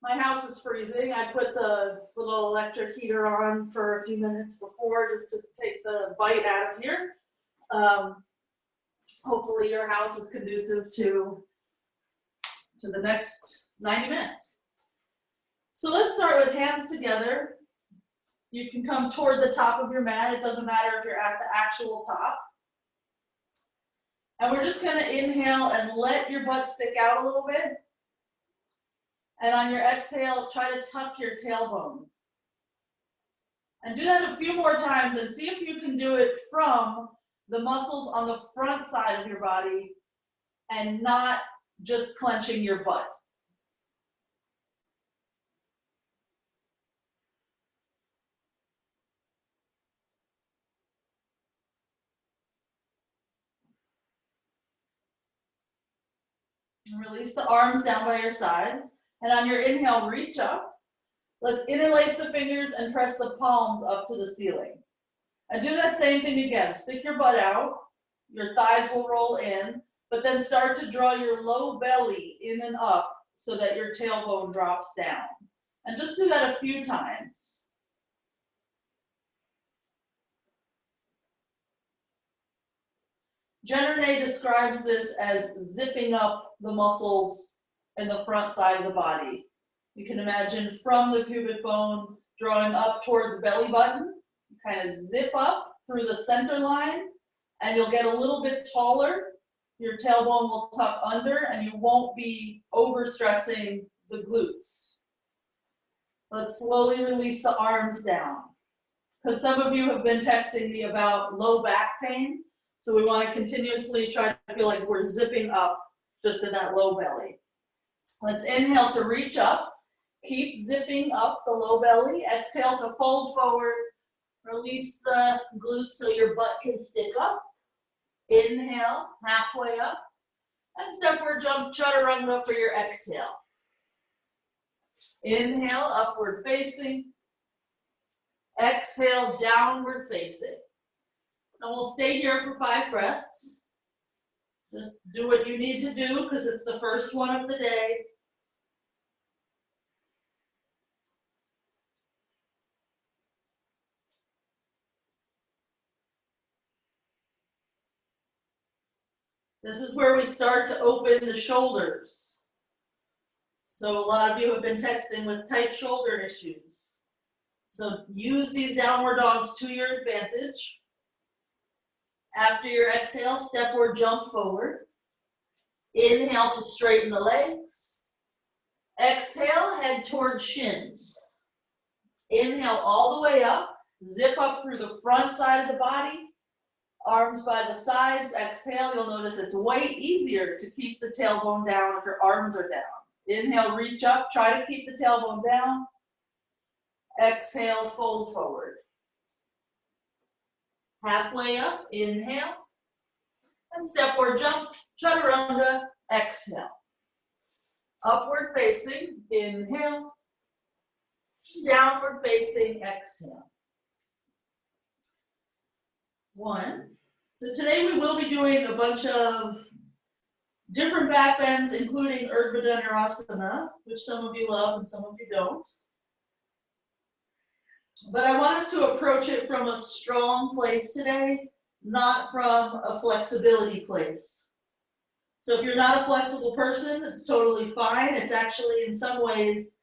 My house is freezing. I put the little electric heater on for a few minutes before just to take the bite out of here. Hopefully your house is conducive to the next 90 minutes. So let's start with hands together. You can come toward the top of your mat. It doesn't matter if you're at the actual top. And we're just going to inhale and let your butt stick out a little bit. And on your exhale, try to tuck your tailbone. And do that a few more times and see if you can do it from the muscles on the front side of your body and not just clenching your butt. And release the arms down by your sides. And on your inhale, reach up. Let's interlace the fingers and press the palms up to the ceiling. And do that same thing again. Stick your butt out. Your thighs will roll in, but then start to draw your low belly in and up so that your tailbone drops down. And just do that a few times. Jen Renee describes this as zipping up the muscles in the front side of the body. You can imagine from the pubic bone drawing up toward the belly button. You kind of zip up through the center line and you'll get a little bit taller. Your tailbone will tuck under and you won't be overstressing the glutes. Let's slowly release the arms down. Because some of you have been texting me about low back pain. So we want to continuously try to feel like we're zipping up just in that low belly. Let's inhale to reach up. Keep zipping up the low belly. Exhale to fold forward. Release the glutes so your butt can stick up. Inhale, halfway up. And stepward jump chaturanga for your exhale. Inhale, upward facing. Exhale, downward facing. And we'll stay here for 5 breaths. Just do what you need to do because it's the first one of the day. This is where we start to open the shoulders. So a lot of you have been texting with tight shoulder issues. So use these downward dogs to your advantage. After your exhale, stepward jump forward. Inhale to straighten the legs. Exhale, head toward shins. Inhale all the way up. Zip up through the front side of the body. Arms by the sides. Exhale, you'll notice it's way easier to keep the tailbone down if your arms are down. Inhale, reach up. Try to keep the tailbone down. Exhale, fold forward. Halfway up, inhale. And stepward jump, chaturanga, exhale. Upward facing, inhale. Downward facing, exhale. 1. So today we will be doing a bunch of different back bends, including Urdhva Dhanurasana, which some of you love and some of you don't. But I want us to approach it from a strong place today, not from a flexibility place. So if you're not a flexible person, it's totally fine. It's actually in some ways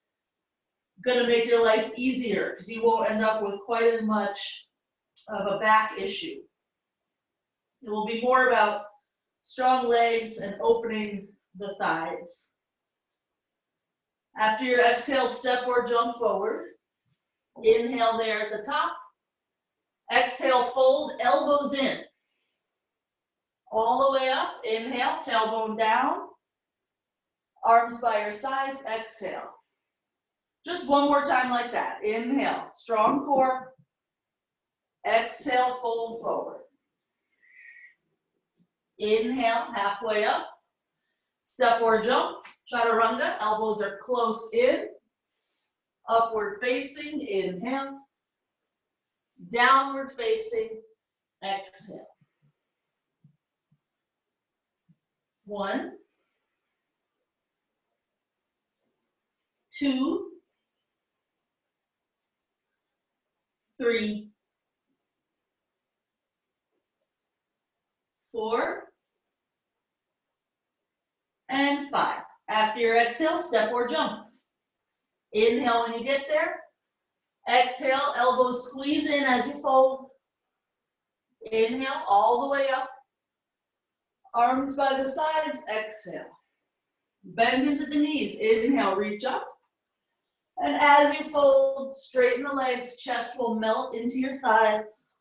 going to make your life easier because you won't end up with quite as much of a back issue. It will be more about strong legs and opening the thighs. After your exhale, step or jump forward. Inhale there at the top. Exhale, fold, elbows in. All the way up. Inhale, tailbone down. Arms by your sides. Exhale. Just one more time like that. Inhale, strong core. Exhale, fold forward. Inhale, halfway up. Step or jump, chaturanga. Elbows are close in. Upward facing, inhale. Downward facing, exhale. 1, 2, 3, 4, and 5. After your exhale, step or jump. Inhale when you get there. Exhale, elbows squeeze in as you fold. Inhale all the way up. Arms by the sides, exhale. Bend into the knees. Inhale, reach up. And as you fold, straighten the legs. Chest will melt into your thighs.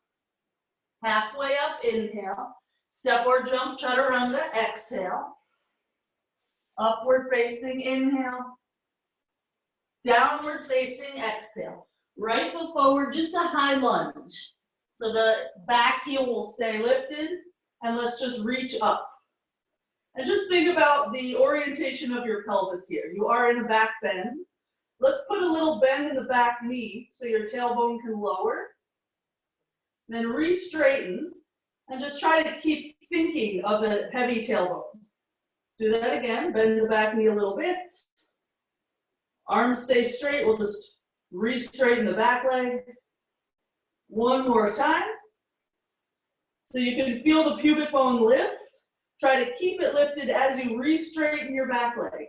Halfway up, inhale. Step or jump, chaturanga, exhale. Upward facing, inhale. Downward facing, exhale. Right foot forward, just a high lunge. So the back heel will stay lifted, and let's just reach up. And just think about the orientation of your pelvis here. You are in a back bend. Let's put a little bend in the back knee so your tailbone can lower. Then re-straighten, and just try to keep thinking of a heavy tailbone. Do that again, bend the back knee a little bit. Arms stay straight, we'll just re-straighten the back leg. One more time. So you can feel the pubic bone lift. Try to keep it lifted as you re-straighten your back leg.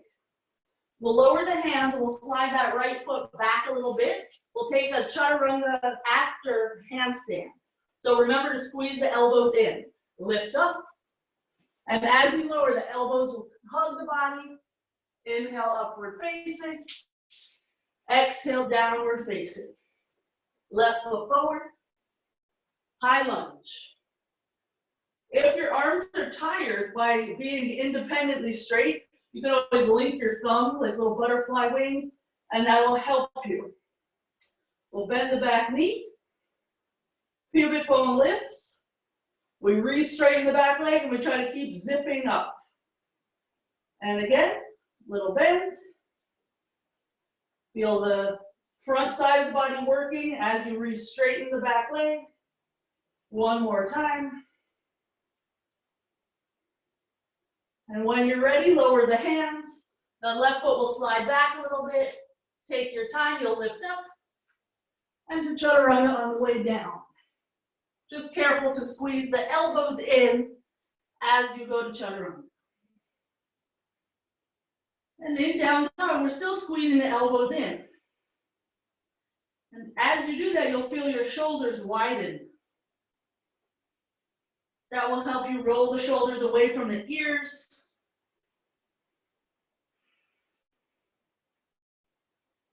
We'll lower the hands, we'll slide that right foot back a little bit. We'll take a chaturanga after handstand. So remember to squeeze the elbows in. Lift up. And as you lower, the elbows will hug the body. Inhale, upward facing. Exhale, downward facing. Left foot forward. High lunge. If your arms are tired by being independently straight, you can always link your thumbs like little butterfly wings, and that will help you. We'll bend the back knee. Pubic bone lifts. We re-straighten the back leg, and we try to keep zipping up. And again, little bend. Feel the front side of the body working as you re-straighten the back leg. One more time. And when you're ready, lower the hands. The left foot will slide back a little bit. Take your time, you'll lift up. And to chaturanga on the way down. Just careful to squeeze the elbows in as you go to chaturanga. And in down dog, we're still squeezing the elbows in. And as you do that, you'll feel your shoulders widen. That will help you roll the shoulders away from the ears.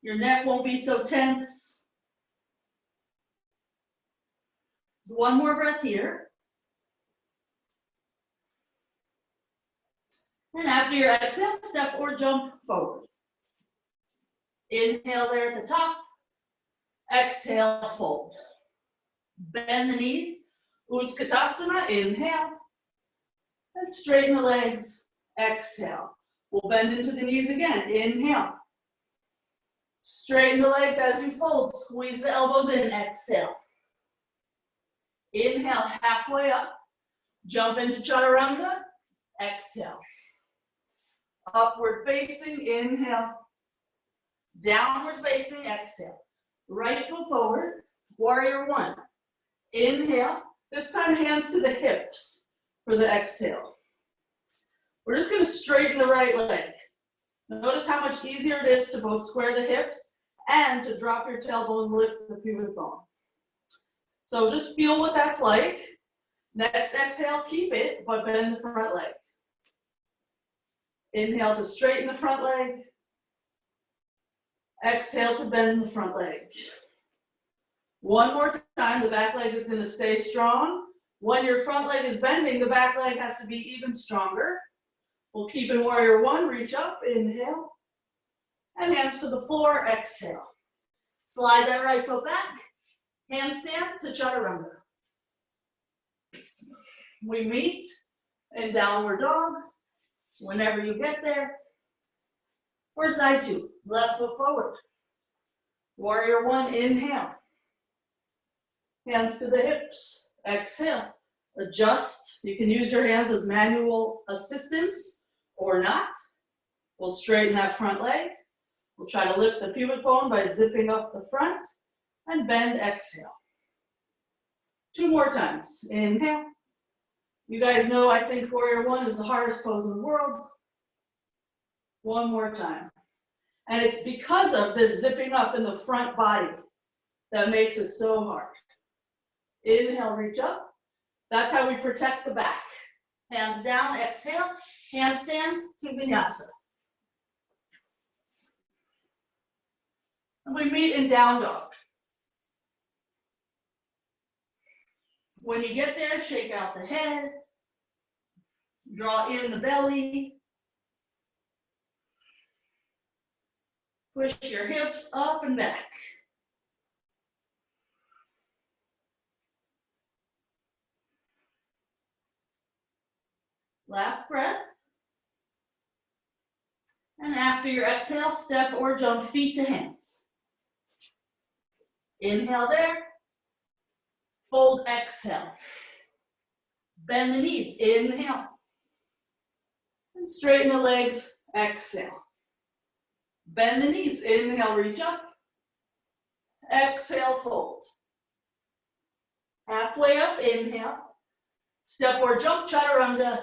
Your neck won't be so tense. One more breath here. And after your exhale, step or jump forward. Inhale there at the top. Exhale, fold. Bend the knees. Utkatasana, inhale. And straighten the legs. Exhale. We'll bend into the knees again. Inhale. Straighten the legs as you fold. Squeeze the elbows in. Exhale. Inhale, halfway up. Jump into chaturanga. Exhale. Upward facing, inhale. Downward facing, exhale. Right foot forward, warrior one. Inhale. This time hands to the hips for the exhale. We're just going to straighten the right leg. Notice how much easier it is to both square the hips and to drop your tailbone and lift the pubic bone. So just feel what that's like. Next exhale, keep it, but bend the front leg. Inhale to straighten the front leg. Exhale to bend the front leg. One more time, the back leg is going to stay strong. When your front leg is bending, the back leg has to be even stronger. We'll keep in warrior one, reach up, inhale. And hands to the floor, exhale. Slide that right foot back. Handstand to chaturanga. We meet in downward dog. Whenever you get there. Or side two, left foot forward. Warrior one, inhale. Hands to the hips, exhale. Adjust. You can use your hands as manual assistance or not. We'll straighten that front leg. We'll try to lift the pubic bone by zipping up the front and bend, exhale. 2 more times. Inhale. You guys know I think Warrior One is the hardest pose in the world. 1 more time. And it's because of this zipping up in the front body that makes it so hard. Inhale, reach up. That's how we protect the back. Hands down, exhale, handstand to vinyasa. And we meet in down dog. When you get there, shake out the head, draw in the belly, push your hips up and back. Last breath. And after your exhale, step or jump feet to hands. Inhale there. Fold, exhale. Bend the knees, inhale. And straighten the legs, exhale. Bend the knees, inhale, reach up. Exhale, fold. Halfway up, inhale. Step or jump, chaturanga,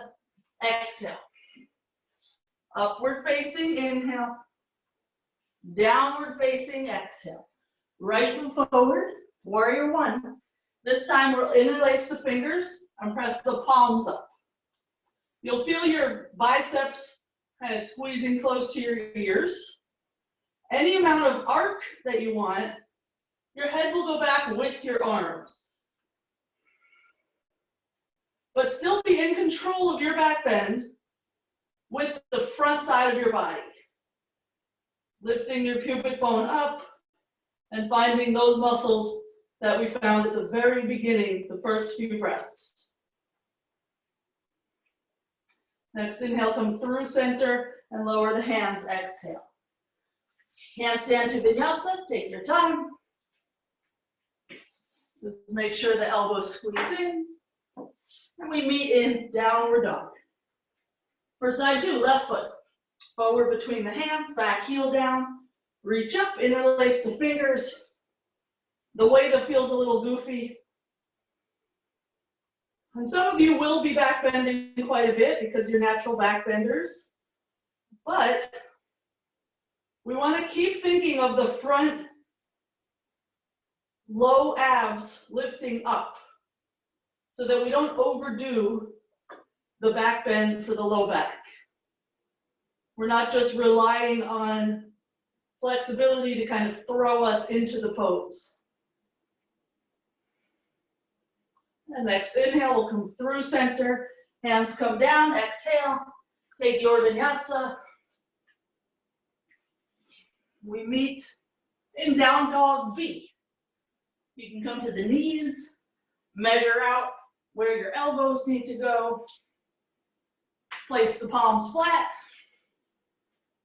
exhale. Upward facing, inhale. Downward facing, exhale. Right foot forward, Warrior One. This time we'll interlace the fingers and press the palms up. You'll feel your biceps kind of squeezing close to your ears. Any amount of arc that you want, your head will go back with your arms. But still be in control of your back bend with the front side of your body. Lifting your pubic bone up and finding those muscles that we found at the very beginning, the first few breaths. Next inhale, come through center and lower the hands, exhale. Handstand to vinyasa, take your time. Just make sure the elbows squeeze in. And we meet in downward dog. For side 2, left foot. Forward between the hands, back heel down. Reach up, interlace the fingers. The way that feels a little goofy. And some of you will be back bending quite a bit because you're natural back benders. But we want to keep thinking of the front low abs lifting up so that we don't overdo the back bend for the low back. We're not just relying on flexibility to kind of throw us into the pose. And next inhale, we'll come through center, hands come down, exhale, take your vinyasa. We meet in down dog B. You can come to the knees, measure out where your elbows need to go, place the palms flat,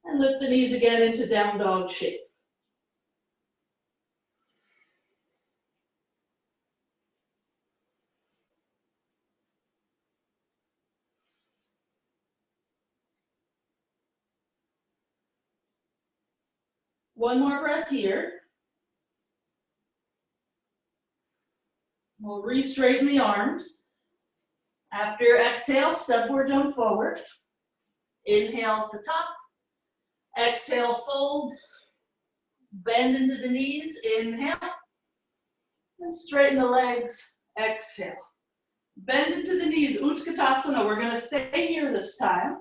and lift the knees again into down dog shape. One more breath here. We'll re-straighten the arms. After your exhale, step or jump forward. Inhale at the top. Exhale, fold. Bend into the knees. Inhale. And straighten the legs. Exhale. Bend into the knees. Utkatasana. We're going to stay here this time.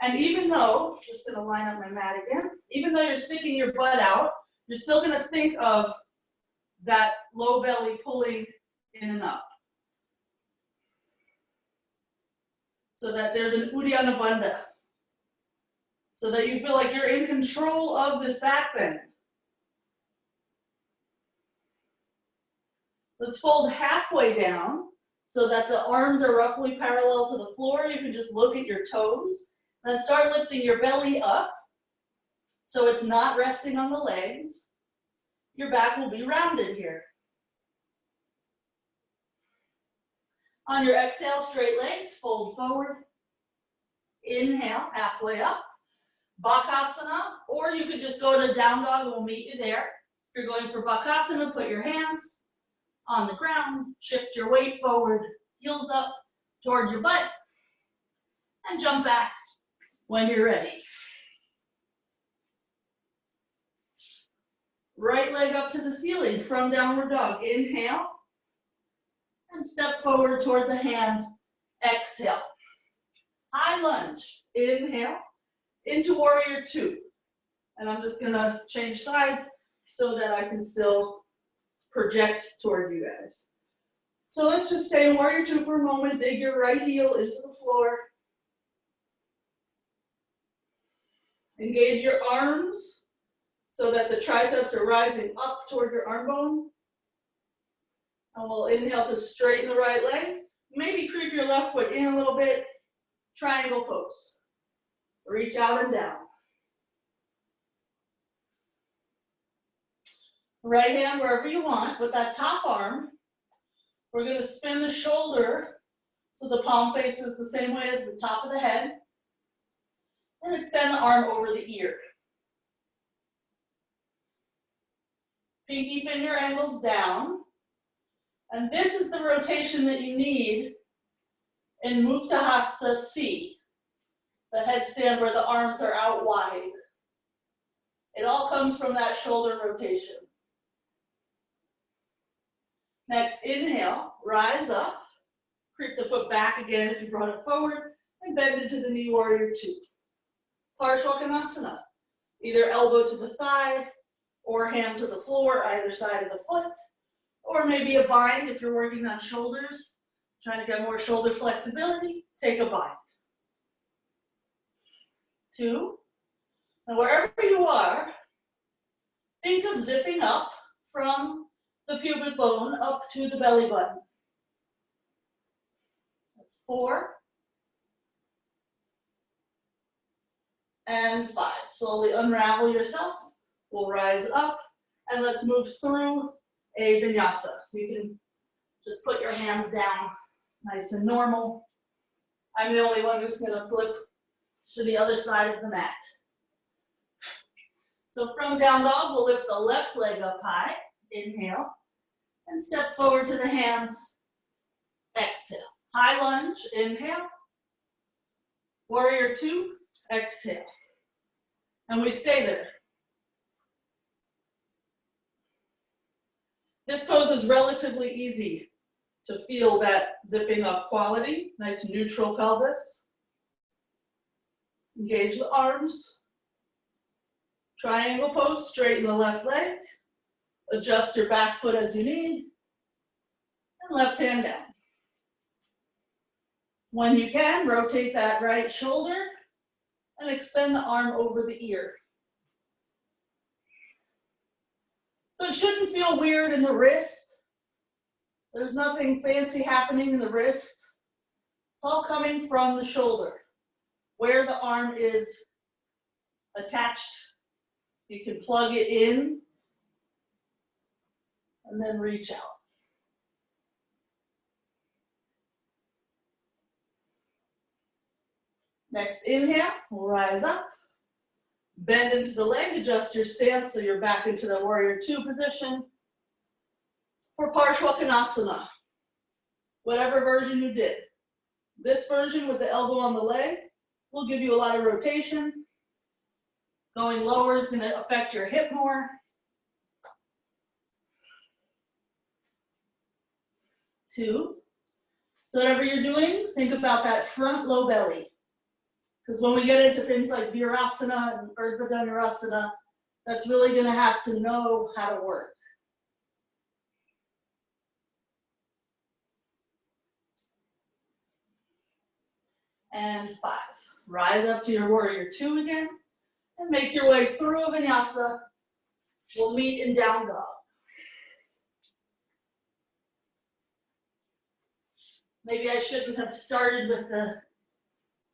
And even though, just going to line up my mat again, even though you're sticking your butt out, you're still going to think of that low belly pulling in and up. So that there's an Uddiyana Bandha. So that you feel like you're in control of this back bend. Let's fold halfway down so that the arms are roughly parallel to the floor. You can just look at your toes. And start lifting your belly up so it's not resting on the legs. Your back will be rounded here. On your exhale, straight legs, fold forward. Inhale, halfway up. Bakasana, or you could just go to down dog and we'll meet you there. If you're going for Bakasana, put your hands on the ground, shift your weight forward, heels up towards your butt, and jump back when you're ready. Right leg up to the ceiling from downward dog. Inhale, and step forward toward the hands. Exhale. High lunge. Inhale, into warrior two. And I'm just gonna change sides so that I can still project toward you guys. So let's just stay in warrior two for a moment. Dig your right heel into the floor. Engage your arms so that the triceps are rising up toward your arm bone. And we'll inhale to straighten the right leg. Maybe creep your left foot in a little bit. Triangle pose. Reach out and down. Right hand wherever you want. With that top arm, we're going to spin the shoulder so the palm faces the same way as the top of the head. And extend the arm over the ear. Pinky finger angles down. And this is the rotation that you need in Mukta Hasta C, the headstand where the arms are out wide. It all comes from that shoulder rotation. Next, inhale, rise up, creep the foot back again if you brought it forward, and bend into the knee warrior two. Parshvakonasana, either elbow to the thigh or hand to the floor, either side of the foot, or maybe a bind if you're working on shoulders, trying to get more shoulder flexibility, take a bind. Two, and wherever you are, think of zipping up from the pubic bone up to the belly button. That's 4. And 5. Slowly unravel yourself. We'll rise up and let's move through a vinyasa. You can just put your hands down nice and normal. I'm the only one who's going to flip to the other side of the mat. So from down dog, we'll lift the left leg up high. Inhale. And step forward to the hands. Exhale. High lunge. Inhale. Warrior two. Exhale. And we stay there. This pose is relatively easy to feel that zipping up quality. Nice neutral pelvis. Engage the arms. Triangle pose, straighten the left leg. Adjust your back foot as you need. And left hand down. When you can, rotate that right shoulder and extend the arm over the ear. So it shouldn't feel weird in the wrist. There's nothing fancy happening in the wrist. It's all coming from the shoulder, where the arm is attached. You can plug it in and then reach out. Next inhale, we'll rise up. Bend into the leg, adjust your stance so you're back into the warrior two position. For Parshvakonasana, whatever version you did. This version with the elbow on the leg will give you a lot of rotation. Going lower is going to affect your hip more. Two. So whatever you're doing, think about that front low belly. Because when we get into things like Virasana and Urdhva Dhanurasana, that's really going to have to know how to work. And 5. Rise up to your warrior two again and make your way through a vinyasa. We'll meet in down dog. Maybe I shouldn't have started with the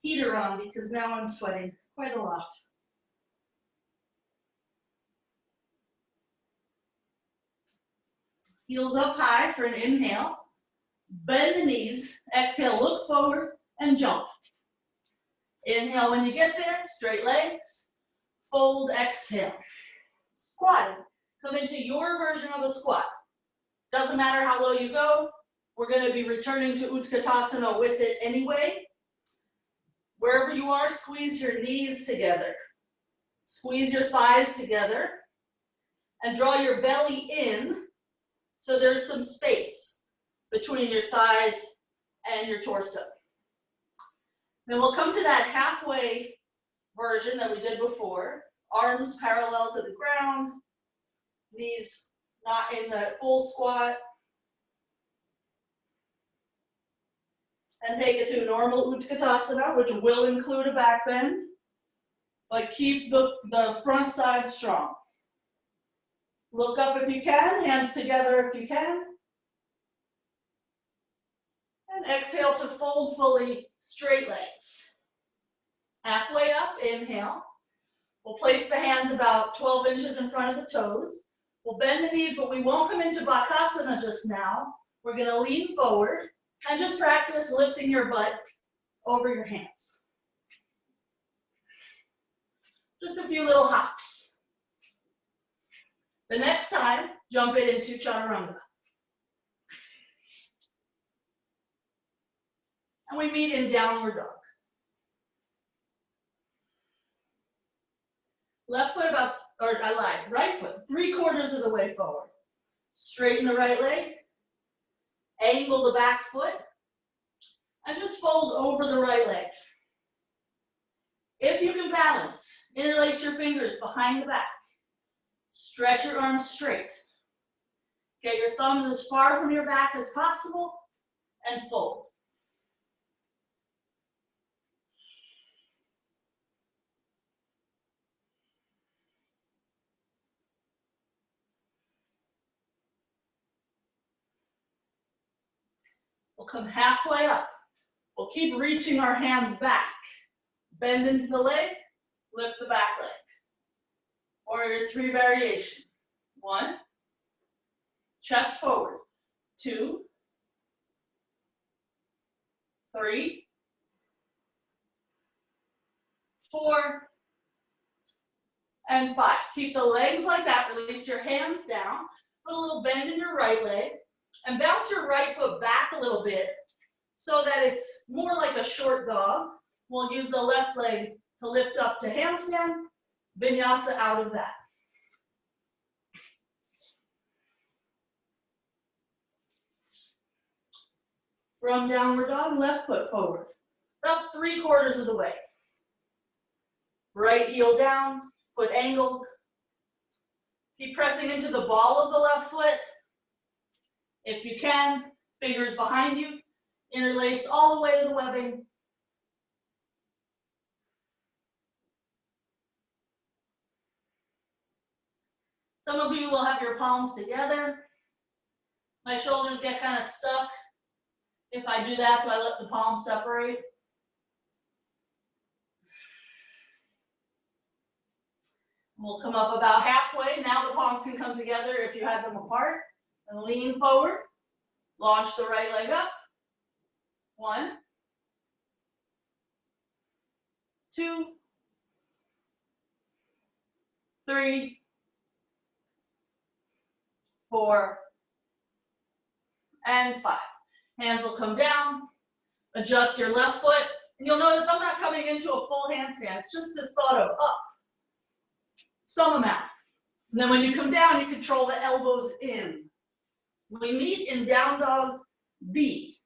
heater on because now I'm sweating quite a lot. Heels up high for an inhale. Bend the knees. Exhale, look forward and jump. Inhale when you get there, straight legs. fold, exhale. Squatting. Come into your version of a squat. Doesn't matter how low you go. We're going to be returning to Utkatasana with it anyway. Wherever you are, squeeze your knees together. Squeeze your thighs together. And draw your belly in so there's some space between your thighs and your torso. Then we'll come to that halfway version that we did before. Arms parallel to the ground. Knees not in the full squat. And take it to normal Utkatasana, which will include a back bend. But keep the front side strong. Look up if you can, hands together if you can. And exhale to fold fully, straight legs. Halfway up, inhale. We'll place the hands about 12 inches in front of the toes. We'll bend the knees, but we won't come into Bakasana just now. We're going to lean forward and just practice lifting your butt over your hands. Just a few little hops. The next time, jump it into Chaturanga. And we meet in downward dog. Left foot right foot, 3/4 of the way forward. Straighten the right leg, angle the back foot, and just fold over the right leg. If you can balance, interlace your fingers behind the back. Stretch your arms straight. Get your thumbs as far from your back as possible and fold. We'll come halfway up. We'll keep reaching our hands back. Bend into the leg, lift the back leg. Warrior 3 variation. 1, chest forward. 2, 3, 4, and 5. Keep the legs like that. Release your hands down. Put a little bend in your right leg. And bounce your right foot back a little bit so that it's more like a short dog. We'll use the left leg to lift up to handstand, vinyasa out of that. From downward dog, left foot forward. About 3/4 of the way. Right heel down, foot angled. Keep pressing into the ball of the left foot. If you can, fingers behind you, interlace all the way to the webbing. Some of you will have your palms together. My shoulders get kind of stuck if I do that, so I let the palms separate. We'll come up about halfway. Now the palms can come together if you have them apart. And lean forward, launch the right leg up. 1, 2, 3, 4, and 5. Hands will come down. Adjust your left foot. And you'll notice I'm not coming into a full handstand. It's just this thought of up. Some amount. And then when you come down, you control the elbows in. We meet in down dog B.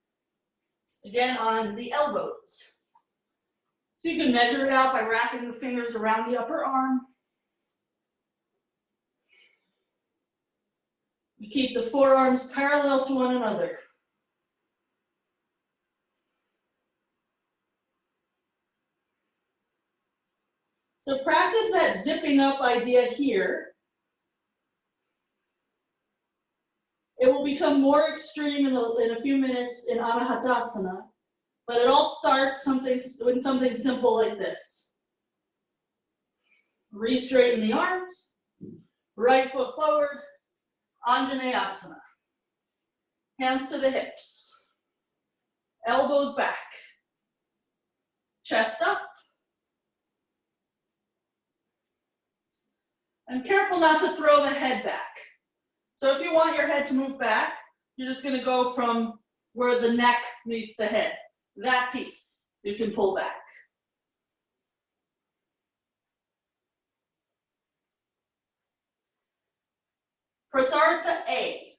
Again on the elbows. So you can measure it out by wrapping the fingers around the upper arm. We keep the forearms parallel to one another. So practice that zipping up idea here. It will become more extreme in a few minutes in Anahatasana, but it all starts with something simple like this. Re-straighten the arms, right foot forward, Anjaneyasana. Hands to the hips, elbows back, chest up, And careful not to throw the head back. So if you want your head to move back, you're just gonna go from where the neck meets the head. That piece you can pull back. Prasarita A.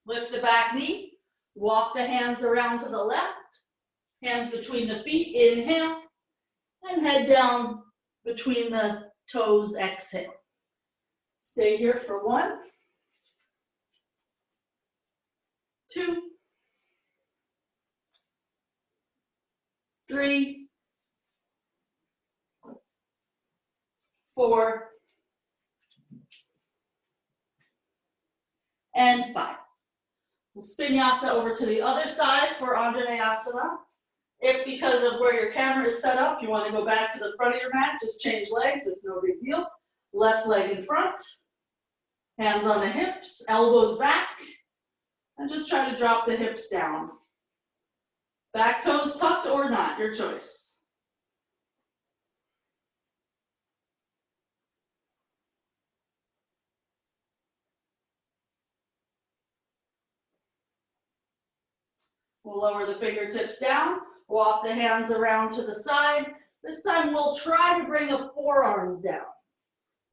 Lift the back knee, walk the hands around to the left, hands between the feet, inhale, and head down between the toes, exhale. Stay here for 1, 2, 3, 4, and 5. We'll spin yasa over to the other side for Anjaneyasana. If because of where your camera is set up, you want to go back to the front of your mat, just change legs, it's no big deal. Left leg in front, hands on the hips, elbows back, and just try to drop the hips down. Back toes tucked or not, your choice. We'll lower the fingertips down, walk the hands around to the side. This time we'll try to bring the forearms down.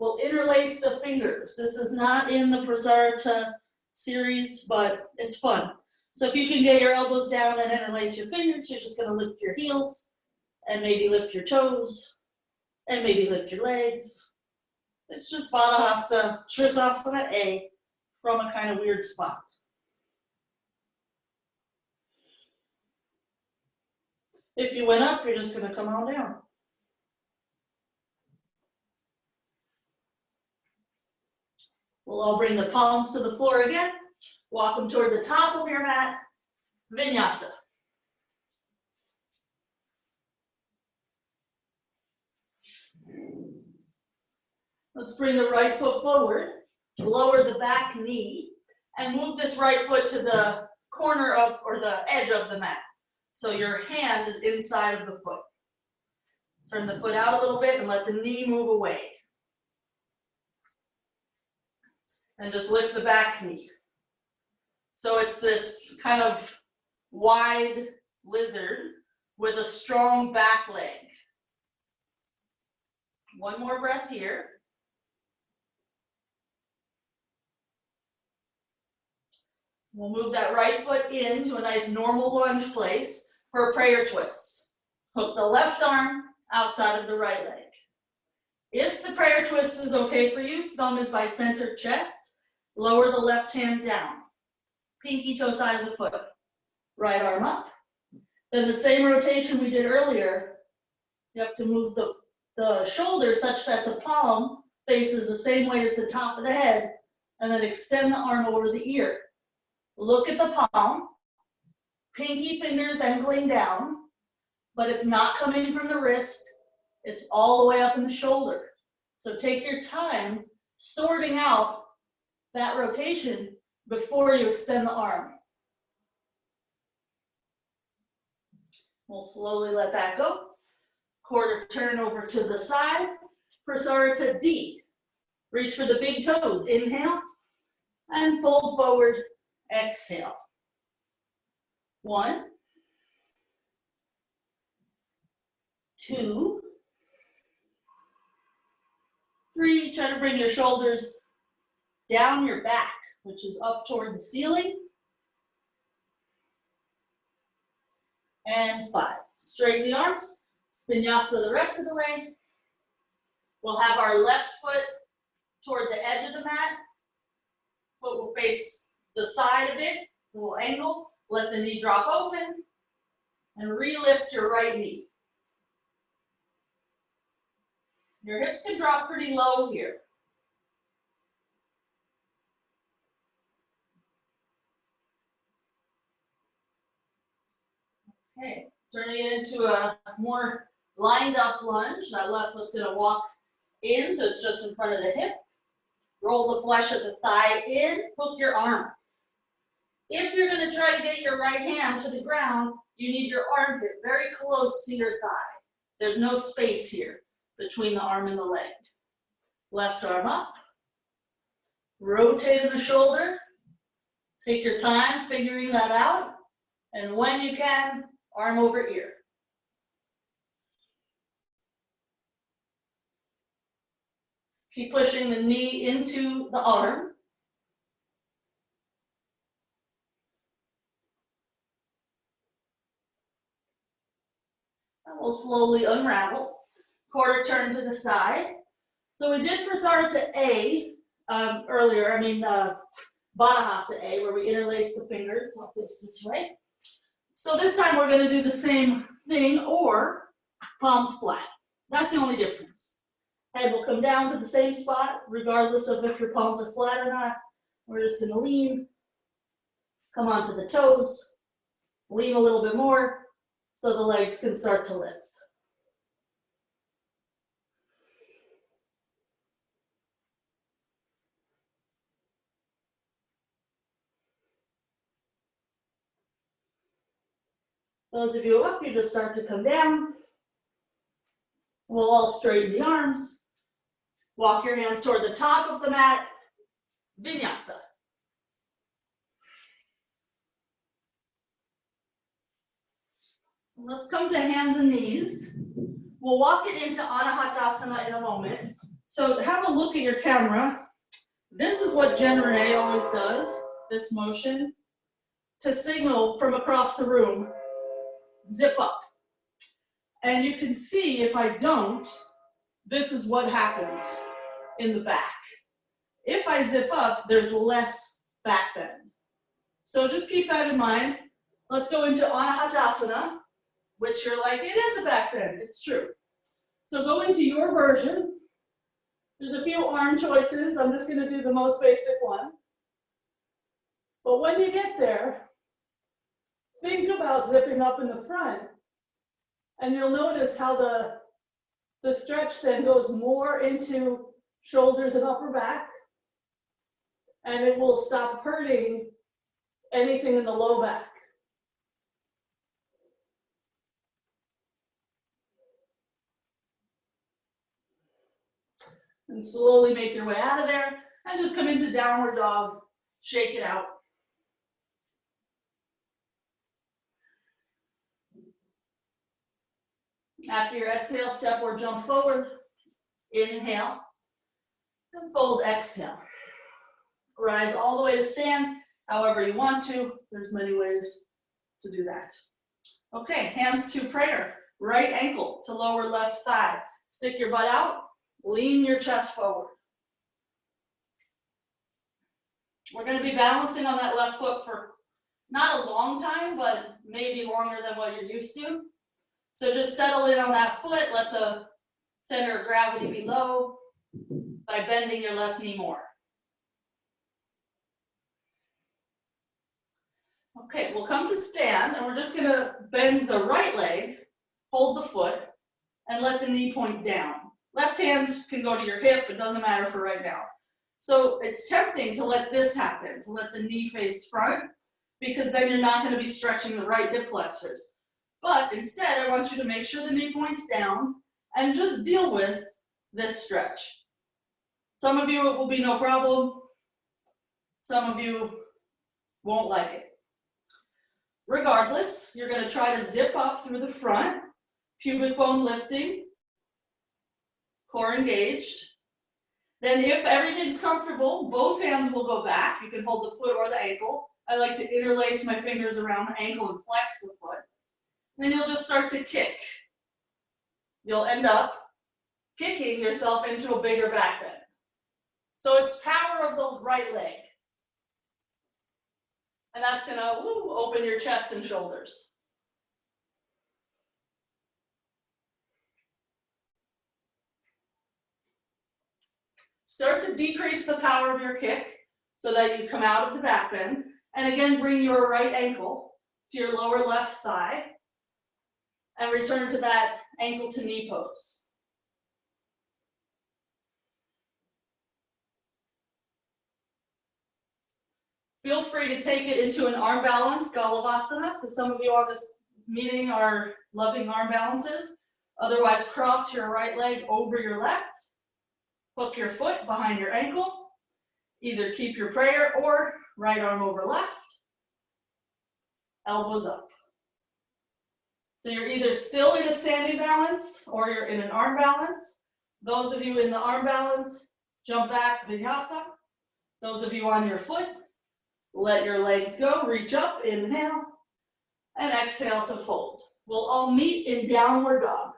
We'll interlace the fingers. This is not in the Prasarita series, but it's fun. So if you can get your elbows down and interlace your fingers, you're just gonna lift your heels and maybe lift your toes and maybe lift your legs. It's just Baddhasta, Virasana A from a kind of weird spot. If you went up, you're just gonna come on down. We'll all bring the palms to the floor again. Walk them toward the top of your mat. Vinyasa. Let's bring the right foot forward. Lower the back knee and move this right foot to the corner of, or the edge of the mat. So your hand is inside of the foot. Turn the foot out a little bit and let the knee move away. And just lift the back knee. So it's this kind of wide lizard with a strong back leg. One more breath here. We'll move that right foot into a nice normal lunge place for a prayer twist. Hook the left arm outside of the right leg. If the prayer twist is okay for you, thumb is by center chest, lower the left hand down. Pinky toe side of the foot. Right arm up. Then the same rotation we did earlier, you have to move the shoulder such that the palm faces the same way as the top of the head, and then extend the arm over the ear. Look at the palm, pinky fingers angling down, but it's not coming from the wrist, it's all the way up in the shoulder. So take your time sorting out that rotation before you extend the arm. We'll slowly let that go. Quarter turn over to the side. Prasarita D. Reach for the big toes. Inhale and fold forward. Exhale. 1, 2, 3. Try to bring your shoulders down your back, which is up toward the ceiling. And 5. Straighten the arms. Vinyasa the rest of the way. We'll have our left foot toward the edge of the mat. Foot will face the side a bit. We'll angle. Let the knee drop open. And re-lift your right knee. Your hips can drop pretty low here. Okay, turning it into a more lined up lunge. That left foot's gonna walk in, so it's just in front of the hip. Roll the flesh of the thigh in, hook your arm. If you're gonna try to get your right hand to the ground, you need your armpit very close to your thigh. There's no space here between the arm and the leg. Left arm up, rotating the shoulder. Take your time figuring that out. And when you can, arm over ear. Keep pushing the knee into the arm. And we'll slowly unravel. Quarter turn to the side. So we did Virasana to A earlier, Baddha A, where we interlace the fingers. I'll face this way. So this time we're going to do the same thing, or palms flat. That's the only difference. Head will come down to the same spot, regardless of if your palms are flat or not. We're just going to lean, come onto the toes, lean a little bit more so the legs can start to lift. Those of you up, you just start to come down. We'll all straighten the arms. Walk your hands toward the top of the mat. Vinyasa. Let's come to hands and knees. We'll walk it into Anahata in a moment. So have a look at your camera. This is what Jen Renee always does, this motion, to signal from across the room, zip up. And you can see if I don't, this is what happens in the back. If I zip up, there's less back bend. So just keep that in mind. Let's go into Anahata, which you're like, it is a back bend, it's true. So go into your version. There's a few arm choices. I'm just gonna do the most basic one. But when you get there, think about zipping up in the front. And you'll notice how the stretch then goes more into shoulders and upper back. And it will stop hurting anything in the low back. And slowly make your way out of there and just come into downward dog, shake it out. After your exhale, step or jump forward. Inhale. And fold, exhale. Rise all the way to stand, however you want to. There's many ways to do that. Okay, hands to prayer. Right ankle to lower left thigh. Stick your butt out, lean your chest forward. We're going to be balancing on that left foot for not a long time, but maybe longer than what you're used to. So just settle in on that foot, let the center of gravity be low by bending your left knee more. Okay, we'll come to stand, and we're just going to bend the right leg, hold the foot, and let the knee point down. Left hand can go to your hip, it doesn't matter for right now. So it's tempting to let this happen, to let the knee face front, because then you're not going to be stretching the right hip flexors. But instead, I want you to make sure the knee points down and just deal with this stretch. Some of you, it will be no problem. Some of you won't like it. Regardless, you're going to try to zip up through the front, pubic bone lifting, core engaged. Then if everything's comfortable, both hands will go back. You can hold the foot or the ankle. I like to interlace my fingers around the ankle and flex the foot. Then you'll just start to kick. You'll end up kicking yourself into a bigger back bend. So it's power of the right leg. And that's going to open your chest and shoulders. Start to decrease the power of your kick so that you come out of the back bend. And again, bring your right ankle to your lower left thigh and return to that ankle to knee pose. Feel free to take it into an arm balance, Galavasana, because some of you on this meeting are loving arm balances. Otherwise, cross your right leg over your left. Hook your foot behind your ankle. Either keep your prayer or right arm over left, elbows up. So you're either still in a standing balance or you're in an arm balance. Those of you in the arm balance, jump back, vinyasa. Those of you on your foot, let your legs go, reach up, inhale, and exhale to fold. We'll all meet in downward dog.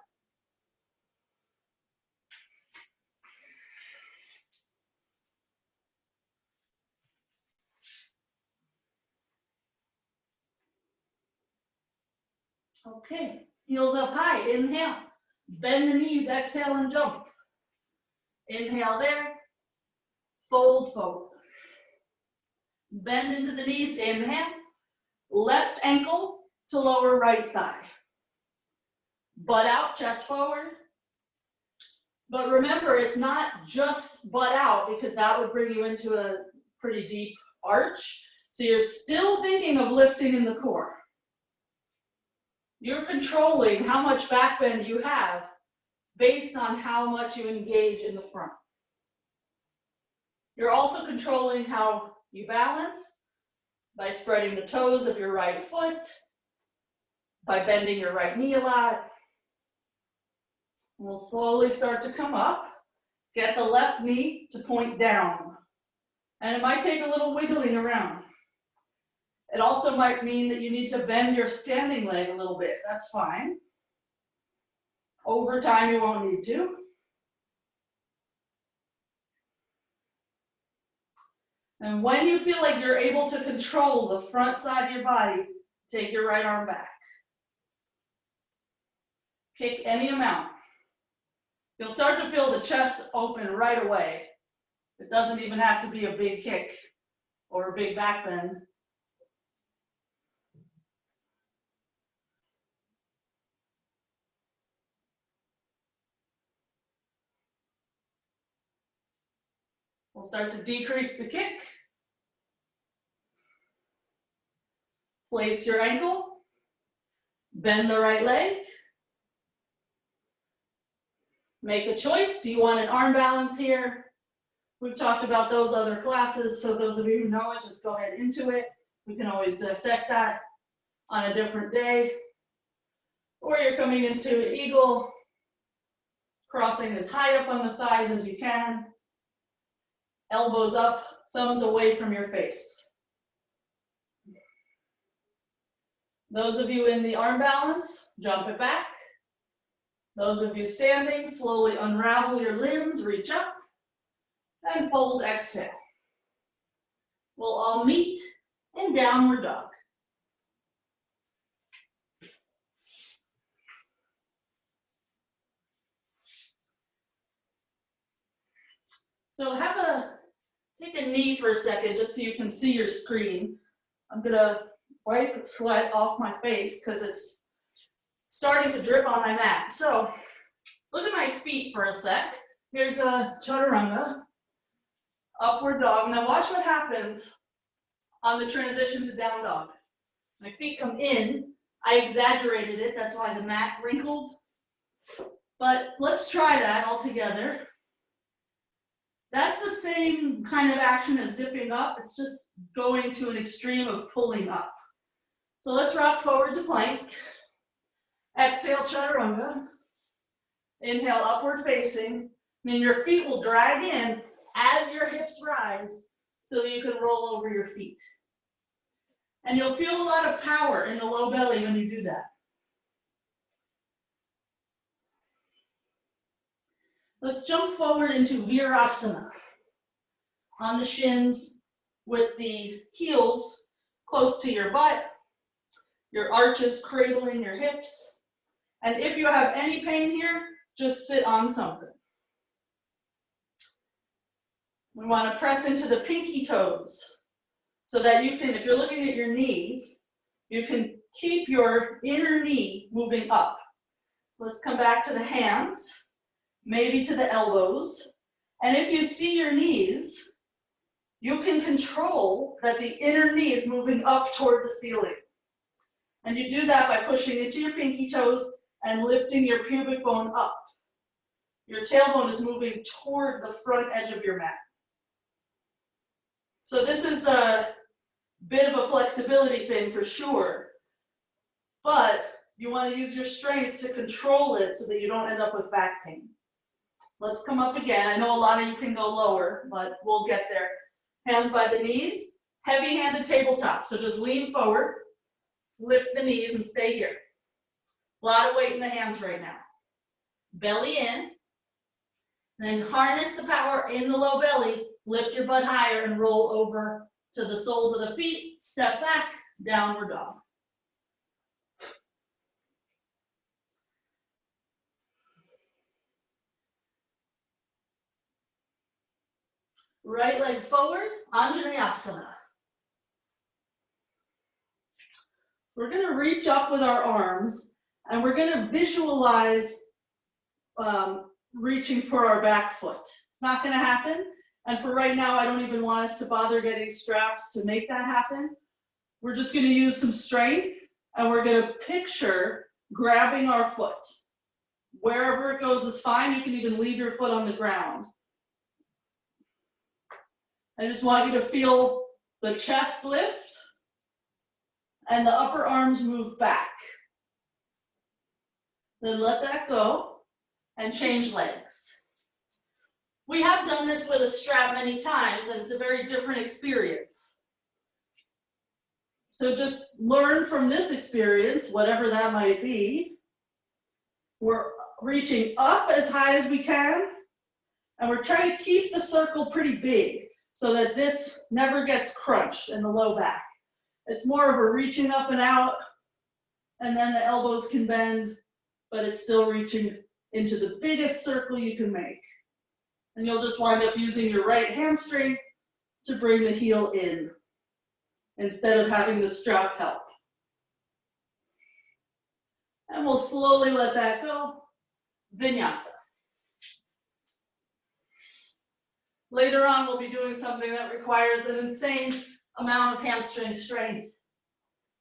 Okay, heels up high, inhale. Bend the knees, exhale and jump. Inhale there, fold, fold. Bend into the knees, inhale. Left ankle to lower right thigh. Butt out, chest forward. But remember, it's not just butt out because that would bring you into a pretty deep arch. So you're still thinking of lifting in the core. You're controlling how much back bend you have based on how much you engage in the front. You're also controlling how you balance by spreading the toes of your right foot, by bending your right knee a lot. We'll slowly start to come up. Get the left knee to point down. And it might take a little wiggling around. It also might mean that you need to bend your standing leg a little bit. That's fine. Over time, you won't need to. And when you feel like you're able to control the front side of your body, take your right arm back. Kick any amount. You'll start to feel the chest open right away. It doesn't even have to be a big kick or a big back bend. We'll start to decrease the kick. Place your ankle. Bend the right leg. Make a choice. Do you want an arm balance here? We've talked about those other classes, so those of you who know it, just go ahead into it. We can always dissect that on a different day. Or you're coming into eagle, crossing as high up on the thighs as you can. Elbows up, thumbs away from your face. Those of you in the arm balance, jump it back. Those of you standing, slowly unravel your limbs, reach up, and fold, exhale. We'll all meet in downward dog. So take a knee for a second just so you can see your screen. I'm gonna wipe sweat off my face because it's starting to drip on my mat. So look at my feet for a sec. Here's a chaturanga, upward dog. Now watch what happens on the transition to down dog. My feet come in. I exaggerated it, that's why the mat wrinkled. But let's try that all together. That's the same kind of action as zipping up. It's just going to an extreme of pulling up. So let's rock forward to plank. Exhale, chaturanga. Inhale, upward facing. Then your feet will drag in as your hips rise so you can roll over your feet. And you'll feel a lot of power in the low belly when you do that. Let's jump forward into Virasana. On the shins with the heels close to your butt, your arches cradling your hips. And if you have any pain here, just sit on something. We want to press into the pinky toes so that you can, if you're looking at your knees, you can keep your inner knee moving up. Let's come back to the hands, maybe to the elbows. And if you see your knees, you can control that the inner knee is moving up toward the ceiling. And you do that by pushing into your pinky toes and lifting your pubic bone up. Your tailbone is moving toward the front edge of your mat. So this is a bit of a flexibility thing for sure, but you want to use your strength to control it so that you don't end up with back pain. Let's come up again. I know a lot of you can go lower, but we'll get there. Hands by the knees, heavy-handed tabletop. So just lean forward, lift the knees, and stay here. A lot of weight in the hands right now. Belly in, then harness the power in the low belly, lift your butt higher and roll over to the soles of the feet, step back, downward dog. Right leg forward, Asana. We're going to reach up with our arms and we're going to visualize reaching for our back foot. It's not going to happen. And for right now, I don't even want us to bother getting straps to make that happen. We're just going to use some strength and we're going to picture grabbing our foot. Wherever it goes is fine. You can even leave your foot on the ground. I just want you to feel the chest lift and the upper arms move back. Then let that go and change legs. We have done this with a strap many times and it's a very different experience. So just learn from this experience, whatever that might be. We're reaching up as high as we can and we're trying to keep the circle pretty big so that this never gets crunched in the low back. It's more of a reaching up and out, and then the elbows can bend, but it's still reaching into the biggest circle you can make. And you'll just wind up using your right hamstring to bring the heel in, instead of having the strap help. And we'll slowly let that go. Vinyasa. Later on, we'll be doing something that requires an insane amount of hamstring strength.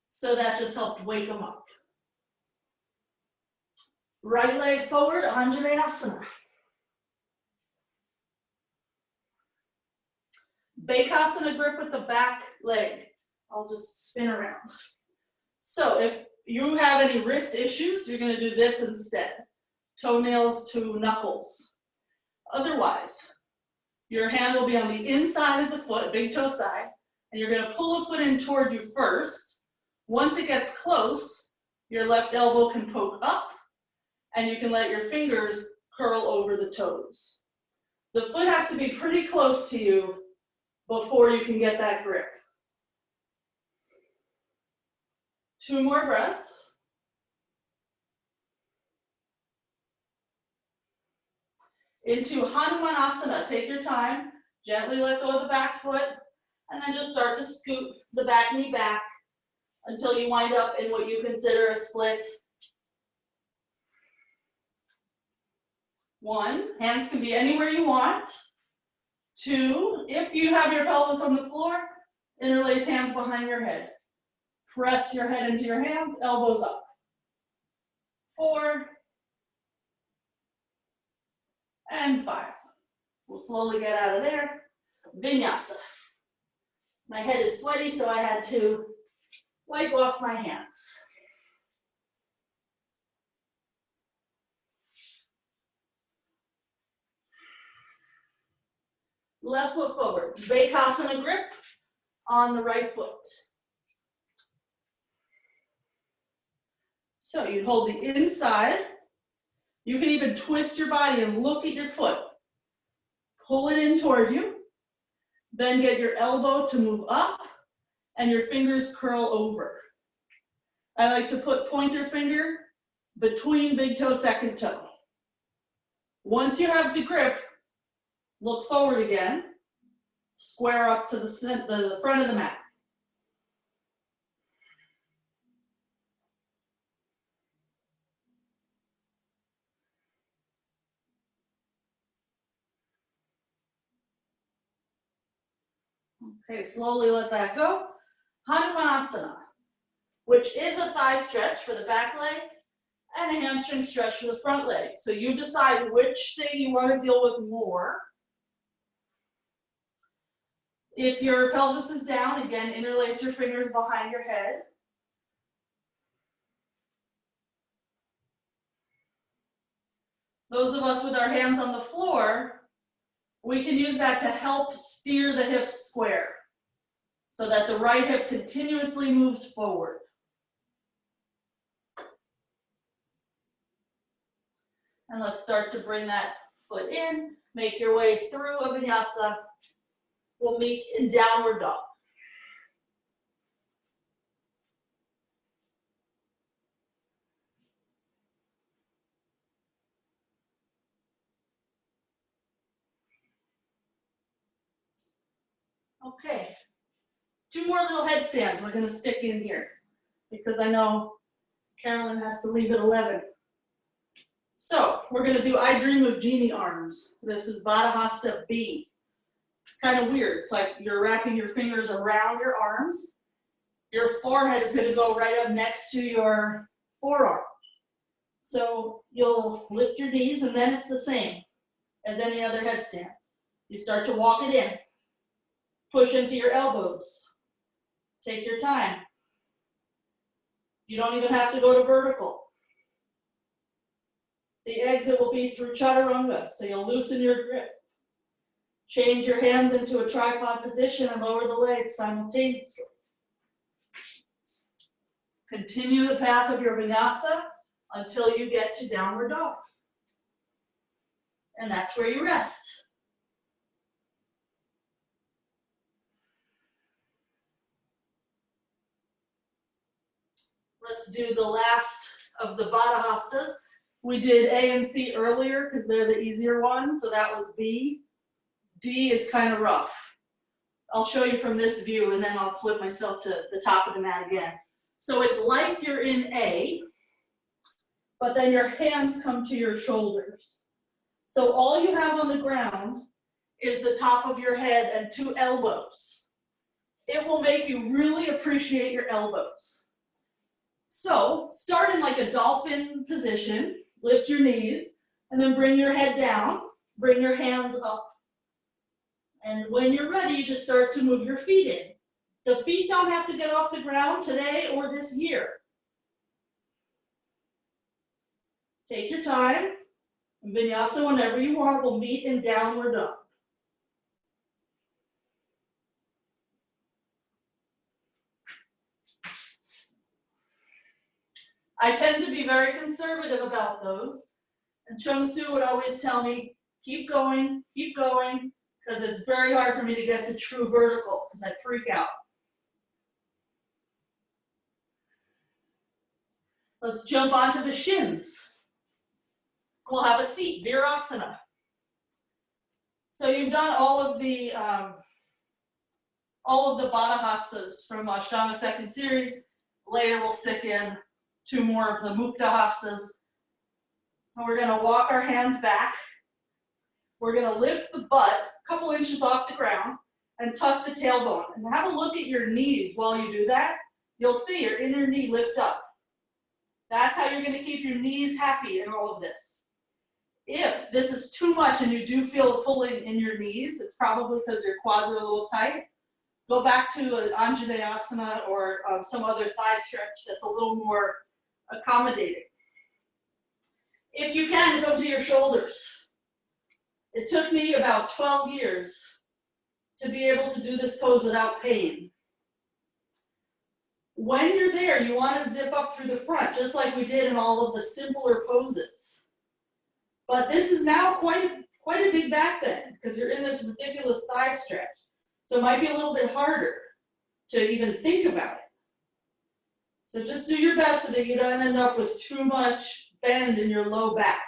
So that just helped wake them up. Right leg forward, Asana. Bakasana grip with the back leg. I'll just spin around. So if you have any wrist issues, you're going to do this instead. Toenails to knuckles. Otherwise, your hand will be on the inside of the foot, big toe side, and you're going to pull the foot in toward you first. Once it gets close, your left elbow can poke up, and you can let your fingers curl over the toes. The foot has to be pretty close to you before you can get that grip. 2 more breaths. Into Hanumanasana, take your time, gently let go of the back foot, and then just start to scoot the back knee back until you wind up in what you consider a split. 1, hands can be anywhere you want. 2, if you have your pelvis on the floor, interlace hands behind your head. Press your head into your hands, elbows up. 4, and 5. We'll slowly get out of there. Vinyasa. My head is sweaty, so I had to wipe off my hands. Left foot forward. Bakasana grip on the right foot. So you hold the inside. You can even twist your body and look at your foot. Pull it in toward you. Then get your elbow to move up and your fingers curl over. I like to put pointer finger between big toe, second toe. Once you have the grip, look forward again. Square up to the front of the mat. Okay, slowly let that go. Hanumanasana, which is a thigh stretch for the back leg and a hamstring stretch for the front leg. So you decide which thing you want to deal with more. If your pelvis is down, again, interlace your fingers behind your head. Those of us with our hands on the floor, we can use that to help steer the hips square so that the right hip continuously moves forward. And let's start to bring that foot in, make your way through a vinyasa. We'll meet in downward dog. Okay, 2 more little headstands we're going to stick in here because I know Carolyn has to leave at 11. So we're going to do I Dream of Genie arms. This is Baddha B. It's kind of weird. It's like you're wrapping your fingers around your arms. Your forehead is going to go right up next to your forearm. So you'll lift your knees and then it's the same as any other headstand. You start to walk it in. Push into your elbows. Take your time. You don't even have to go to vertical. The exit will be through chaturanga, so you'll loosen your grip. Change your hands into a tripod position and lower the legs simultaneously. Continue the path of your vinyasa until you get to downward dog. And that's where you rest. Let's do the last of the Baddha. We did A and C earlier because they're the easier ones, so that was B. D is kind of rough. I'll show you from this view and then I'll flip myself to the top of the mat again. So it's like you're in A, but then your hands come to your shoulders. So all you have on the ground is the top of your head and 2 elbows. It will make you really appreciate your elbows. So start in like a dolphin position, lift your knees, and then bring your head down, bring your hands up. And when you're ready, you just start to move your feet in. The feet don't have to get off the ground today or this year. Take your time. And vinyasa whenever you want. We'll meet in downward dog. I tend to be very conservative about those. And Chung Su would always tell me, keep going, because it's very hard for me to get to true vertical because I freak out. Let's jump onto the shins. We'll have a seat, Virasana. So you've done all of the Baddha from Ashtanga second series. Later we'll stick in 2 more of the Mukta. So we're going to walk our hands back. We're going to lift the butt a couple inches off the ground and tuck the tailbone. And have a look at your knees while you do that. You'll see your inner knee lift up. That's how you're going to keep your knees happy in all of this. If this is too much and you do feel a pulling in your knees, it's probably because your quads are a little tight. Go back to an Asana or some other thigh stretch that's a little more accommodating. If you can, go to your shoulders. It took me about 12 years to be able to do this pose without pain. When you're there, you want to zip up through the front, just like we did in all of the simpler poses. But this is now quite a big back bend because you're in this ridiculous thigh stretch. So it might be a little bit harder to even think about it. So just do your best so that you don't end up with too much bend in your low back.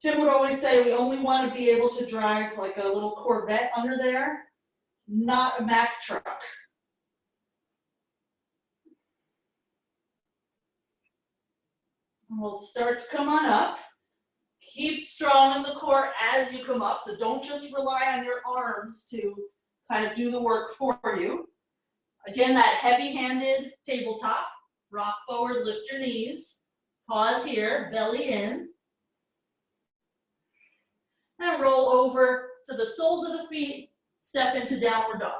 Tim would always say we only want to be able to drive like a little Corvette under there, not a Mack truck. And we'll start to come on up. Keep strong in the core as you come up, so don't just rely on your arms to kind of do the work for you. Again, that heavy-handed tabletop. Rock forward, lift your knees. Pause here, belly in. And roll over to the soles of the feet, step into downward dog.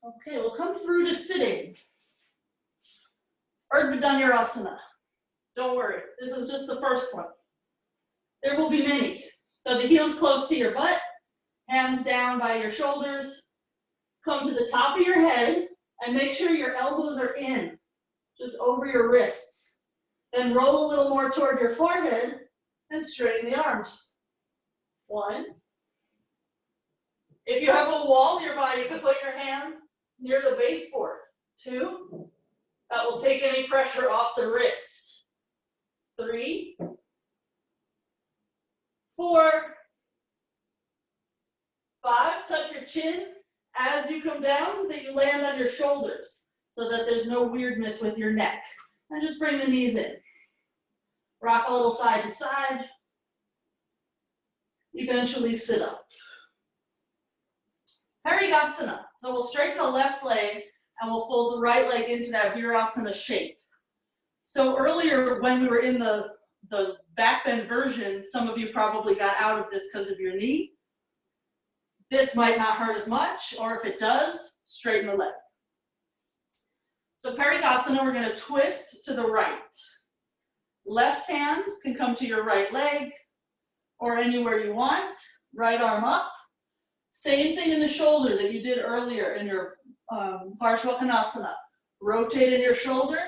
Okay, we'll come through to sitting. Urdhva Dhanurasana. Don't worry, this is just the first one. There will be many. So the heels close to your butt, hands down by your shoulders. Come to the top of your head and make sure your elbows are in, just over your wrists. Then roll a little more toward your forehead and straighten the arms. 1. If you have a wall nearby, you can put your hand near the baseboard. 2. That will take any pressure off the wrist. 3. 4. 5. Tuck your chin as you come down so that you land on your shoulders, so that there's no weirdness with your neck. And just bring the knees in. Rock a little side to side. Eventually sit up. Virasana. So we'll straighten the left leg and we'll fold the right leg into that Virasana shape. So earlier when we were in the backbend version, some of you probably got out of this because of your knee. This might not hurt as much, or if it does, straighten the leg. So Virasana, we're going to twist to the right. Left hand can come to your right leg or anywhere you want. Right arm up. Same thing in the shoulder that you did earlier in your Parshvakonasana. Rotate in your shoulder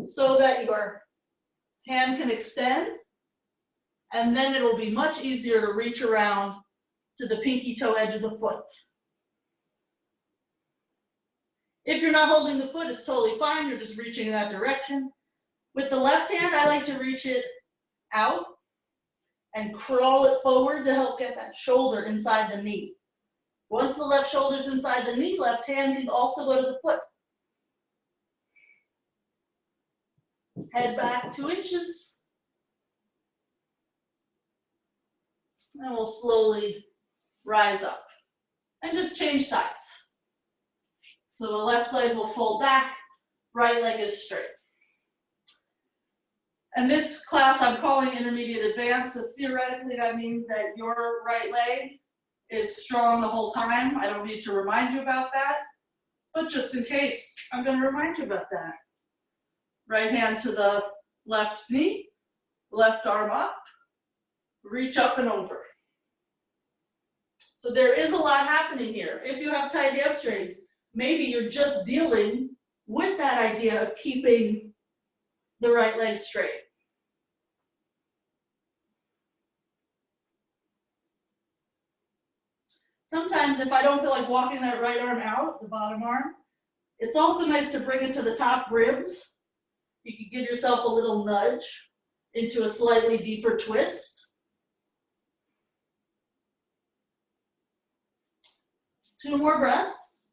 so that your hand can extend, and then it'll be much easier to reach around to the pinky toe edge of the foot. If you're not holding the foot, it's totally fine. You're just reaching in that direction. With the left hand, I like to reach it out and crawl it forward to help get that shoulder inside the knee. Once the left shoulder's inside the knee, left hand can also go to the foot. Head back 2 inches. And we'll slowly rise up. And just change sides. So the left leg will fold back, right leg is straight. And this class I'm calling intermediate advanced, so theoretically that means that your right leg is strong the whole time. I don't need to remind you about that, but just in case, I'm going to remind you about that. Right hand to the left knee, left arm up, reach up and over. So there is a lot happening here. If you have tight hamstrings, maybe you're just dealing with that idea of keeping the right leg straight. Sometimes if I don't feel like walking that right arm out, the bottom arm, it's also nice to bring it to the top ribs. You can give yourself a little nudge into a slightly deeper twist. 2 more breaths.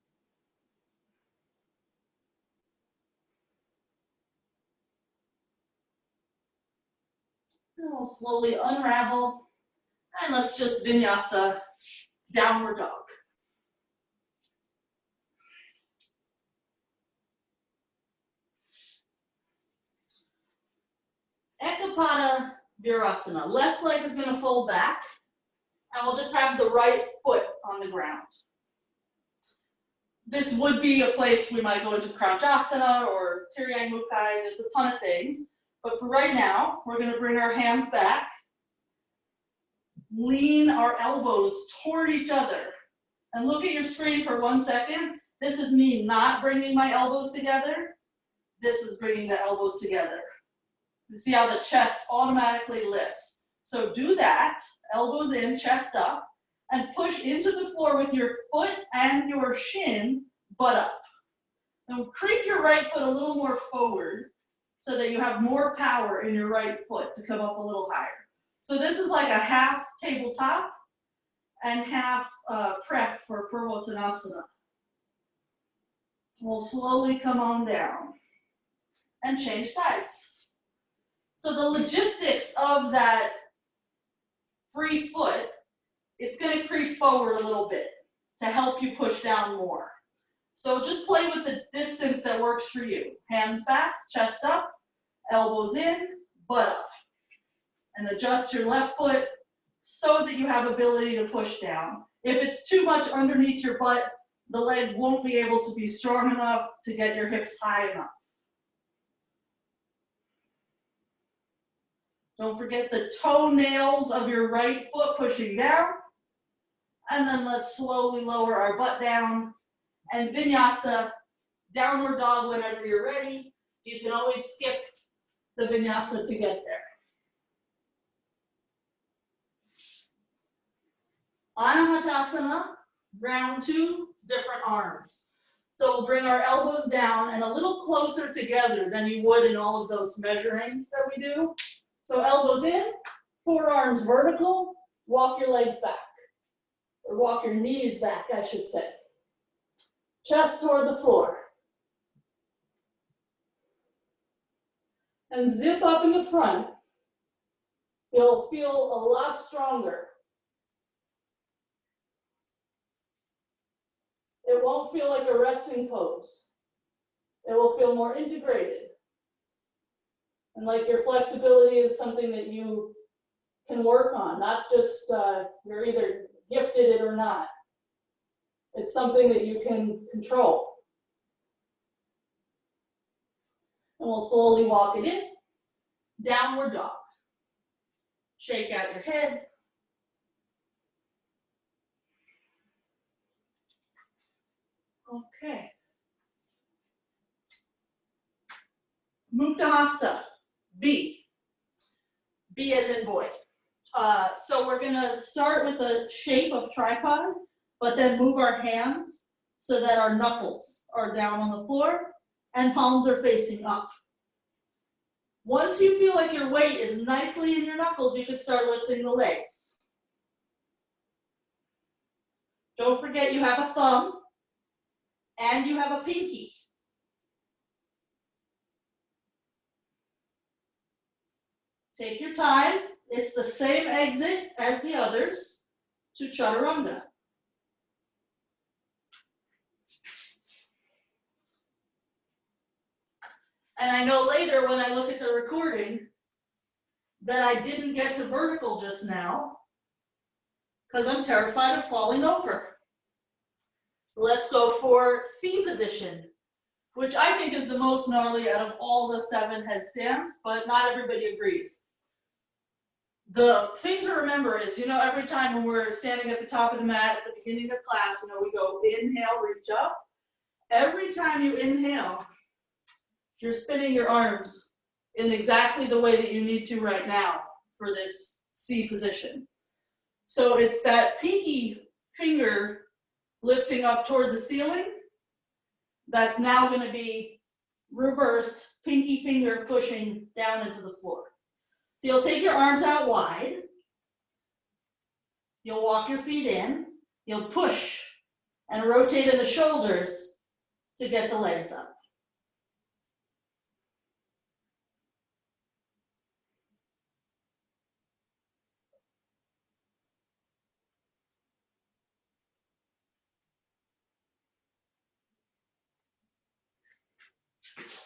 And we'll slowly unravel. And let's just vinyasa, downward dog. Ekapada Virasana. Left leg is going to fold back, and we'll just have the right foot on the ground. This would be a place we might go into Crouch Asana or Tiryang Mukai. There's a ton of things. But for right now, we're going to bring our hands back, lean our elbows toward each other, and look at your screen for 1 second. This is me not bringing my elbows together. This is bringing the elbows together. You see how the chest automatically lifts. So do that, elbows in, chest up, and push into the floor with your foot and your shin, butt up. Now creep your right foot a little more forward so that you have more power in your right foot to come up a little higher. So this is like a half tabletop and half prep for Purvottanasana. We'll slowly come on down and change sides. So the logistics of that free foot, it's going to creep forward a little bit to help you push down more. So just play with the distance that works for you. Hands back, chest up, elbows in, butt up. And adjust your left foot so that you have ability to push down. If it's too much underneath your butt, the leg won't be able to be strong enough to get your hips high enough. Don't forget the toenails of your right foot pushing down. And then let's slowly lower our butt down. And vinyasa, downward dog whenever you're ready. You can always skip the vinyasa to get there. Anahatasana, round 2, different arms. So we'll bring our elbows down and a little closer together than you would in all of those measurings that we do. So elbows in, forearms vertical, walk your legs back. Or walk your knees back, I should say. Chest toward the floor. And zip up in the front. You'll feel a lot stronger. It won't feel like a resting pose. It will feel more integrated. And like your flexibility is something that you can work on, not just you're either gifted it or not. It's something that you can control. And we'll slowly walk it in. Downward dog. Shake out your head. Okay. Mukta B. B as in boy. So we're gonna start with the shape of tripod, but then move our hands so that our knuckles are down on the floor and palms are facing up. Once you feel like your weight is nicely in your knuckles, you can start lifting the legs. Don't forget you have a thumb and you have a pinky. Take your time. It's the same exit as the others to chaturanga. And I know later when I look at the recording that I didn't get to vertical just now because I'm terrified of falling over. Let's go for C position, which I think is the most gnarly out of all the 7 headstands, but not everybody agrees. The thing to remember is, every time when we're standing at the top of the mat at the beginning of class, we go inhale, reach up. Every time you inhale, you're spinning your arms in exactly the way that you need to right now for this C position. So it's that pinky finger lifting up toward the ceiling. That's now going to be reversed, pinky finger pushing down into the floor. So you'll take your arms out wide. You'll walk your feet in. You'll push and rotate in the shoulders to get the legs up.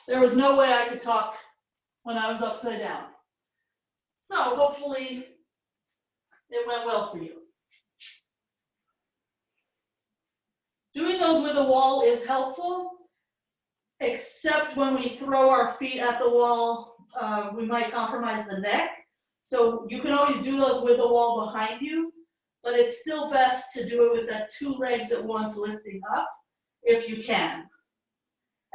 There was no way I could talk when I was upside down. So hopefully it went well for you. Doing those with a wall is helpful, except when we throw our feet at the wall, we might compromise the neck. So you can always do those with the wall behind you, but it's still best to do it with that 2 legs at once lifting up, if you can.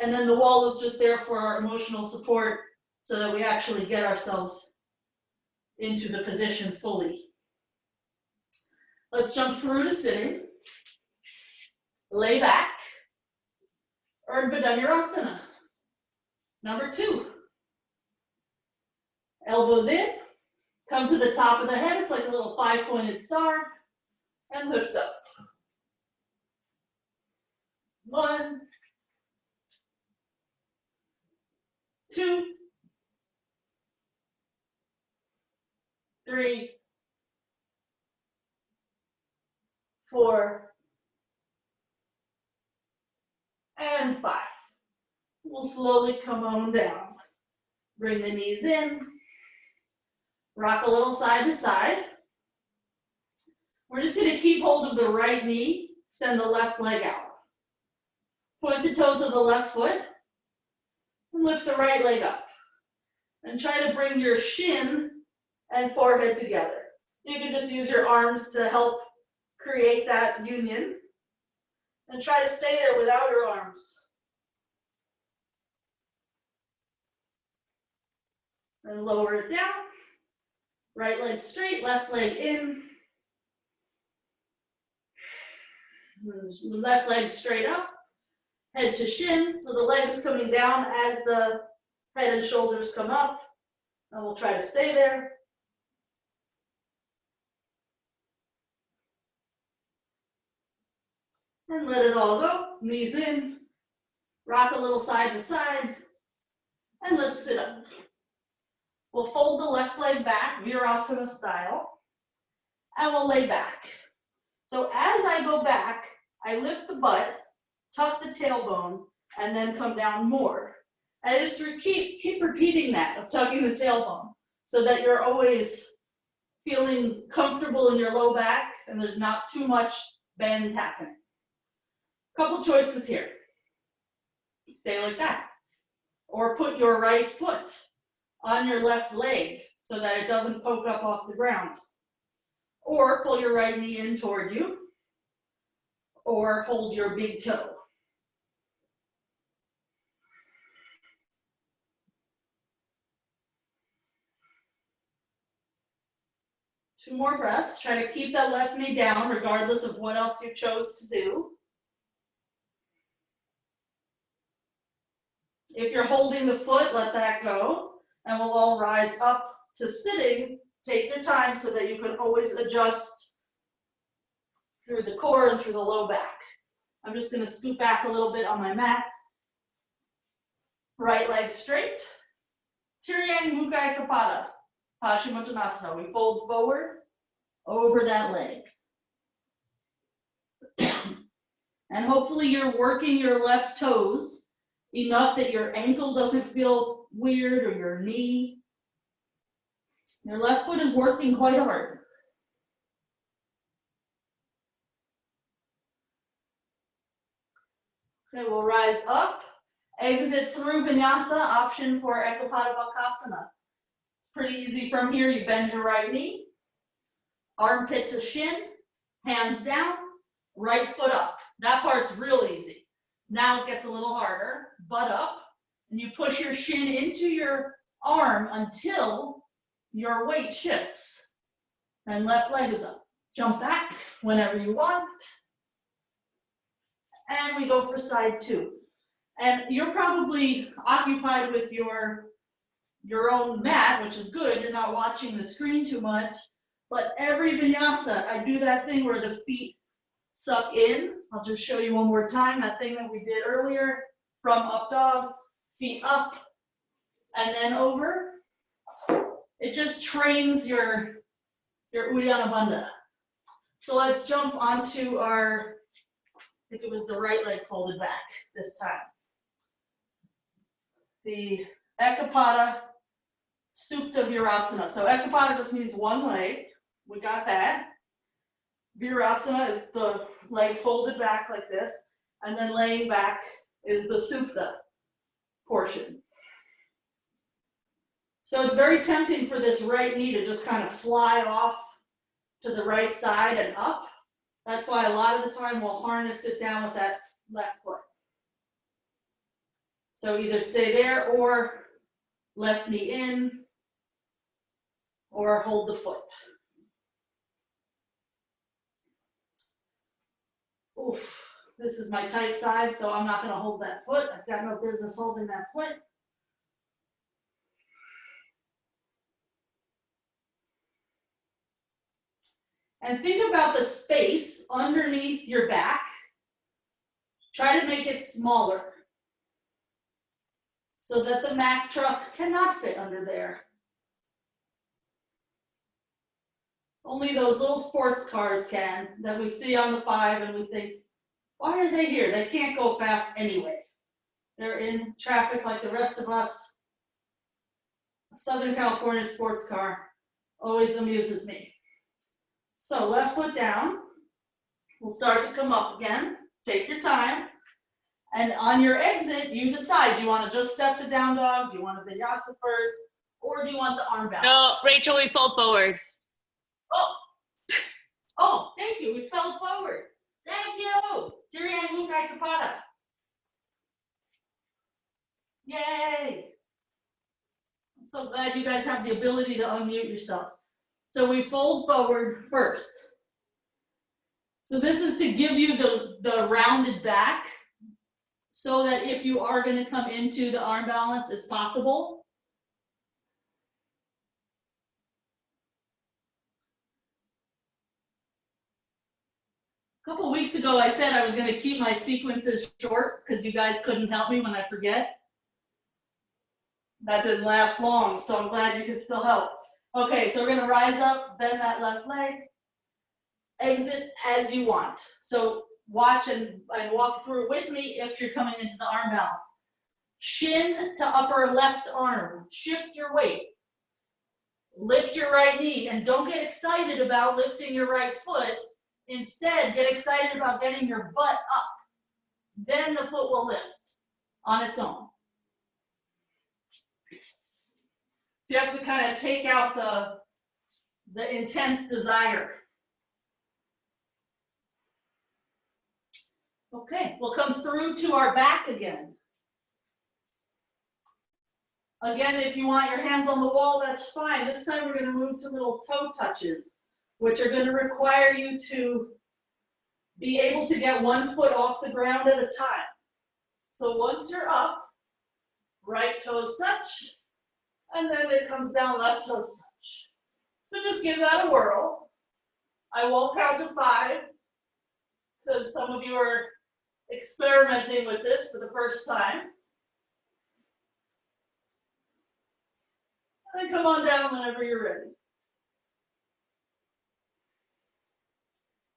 And then the wall is just there for our emotional support so that we actually get ourselves into the position fully. Let's jump through to sitting. Lay back. Urdhva Dhanurasana. Number 2. Elbows in. Come to the top of the head. It's like a little 5-pointed star. And lift up. 1, 2, 3, 4, we'll slowly come on down. Bring the knees in. Rock a little side to side. We're just going to keep hold of the right knee, send the left leg out. Point the toes of the left foot, and lift the right leg up. And try to bring your shin and forehead together. You can just use your arms to help create that union. And try to stay there without your arms. And lower it down. Right leg straight, left leg in. Left leg straight up. Head to shin. So the leg is coming down as the head and shoulders come up. And we'll try to stay there. And let it all go. Knees in. Rock a little side to side. And let's sit up. We'll fold the left leg back, Virasana style. And we'll lay back. So as I go back, I lift the butt, tuck the tailbone, and then come down more. And just keep repeating that of tucking the tailbone so that you're always feeling comfortable in your low back and there's not too much bend happening. Couple choices here. Stay like that. Or put your right foot on your left leg so that it doesn't poke up off the ground. Or pull your right knee in toward you. Or hold your big toe. Two more breaths. Try to keep that left knee down regardless of what else you chose to do. If you're holding the foot, let that go. And we'll all rise up to sitting. Take your time so that you can always adjust through the core and through the low back. I'm just going to scoot back a little bit on my mat. Right leg straight. Tiryang Mukha Ekapada. Paschimottanasana. We fold forward over that leg. And hopefully you're working your left toes enough that your ankle doesn't feel weird or your knee. Your left foot is working quite hard. Okay, we'll rise up, exit through vinyasa, option for Ekapada Bakasana. It's pretty easy from here. You bend your right knee, armpit to shin, hands down, right foot up. That part's real easy. Now it gets a little harder, butt up, and you push your shin into your arm until your weight shifts. And left leg is up. Jump back whenever you want. And we go for side two. And you're probably occupied with your own mat, which is good. You're not watching the screen too much. But every vinyasa, I do that thing where the feet suck in. I'll just show you one more time, that thing that we did earlier. From up dog, feet up, and then over. It just trains your Uddiyana Bandha. So let's jump onto our, I think it was the right leg folded back this time. The Ekapada Supta Virasana. So Ekapada just means one leg. We got that. Virasana is the leg folded back like this. And then laying back is the Supta portion. So it's very tempting for this right knee to just kind of fly off to the right side and up. That's why a lot of the time we'll harness it down with that left foot. So either stay there or left knee in or hold the foot. Oof, this is my tight side, so I'm not going to hold that foot. I've got no business holding that foot. And think about the space underneath your back. Try to make it smaller so that the Mack truck cannot fit under there. Only those little sports cars can, that we see on the 5 and we think, why are they here? They can't go fast anyway. They're in traffic like the rest of us. A Southern California sports car always amuses me. So left foot down. We'll start to come up again. Take your time. And on your exit, you decide, do you want to just step to down dog? Do you want a vinyasa first? Or do you want the arm balance? No, Rachel, we fold forward. Oh, thank you. We fell forward. Thank you. Tiriang Mukai Kapada. Yay. I'm so glad you guys have the ability to unmute yourselves. So we fold forward first. So this is to give you the rounded back so that if you are going to come into the arm balance, it's possible. A couple weeks ago, I said I was going to keep my sequences short because you guys couldn't help me when I forget. That didn't last long, so I'm glad you can still help. Okay, so we're going to rise up, bend that left leg, exit as you want. So watch and walk through with me if you're coming into the arm balance. Shin to upper left arm, shift your weight. Lift your right knee, and don't get excited about lifting your right foot. Instead, get excited about getting your butt up. Then the foot will lift on its own. So you have to kind of take out the intense desire. Okay, we'll come through to our back again. Again, if you want your hands on the wall, that's fine. This time we're going to move to little toe touches, which are going to require you to be able to get one foot off the ground at a time. So once you're up, right toes touch, and then it comes down, left toes touch. So just give that a whirl. I won't count to 5 because some of you are experimenting with this for the first time. And then come on down whenever you're ready.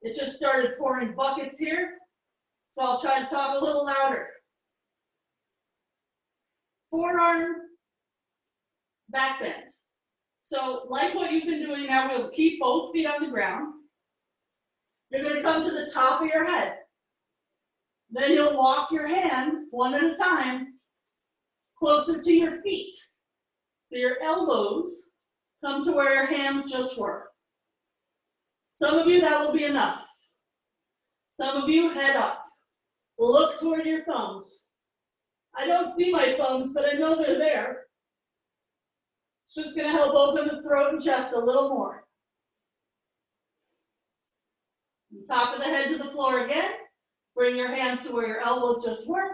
It just started pouring buckets here, so I'll try to talk a little louder. Forearm back bend. So like what you've been doing now, we'll keep both feet on the ground. You're going to come to the top of your head. Then you'll walk your hand one at a time closer to your feet. So your elbows come to where your hands just were. Some of you, that will be enough. Some of you, head up. Look toward your thumbs. I don't see my thumbs, but I know they're there. It's just going to help open the throat and chest a little more. Top of the head to the floor again. Bring your hands to where your elbows just were.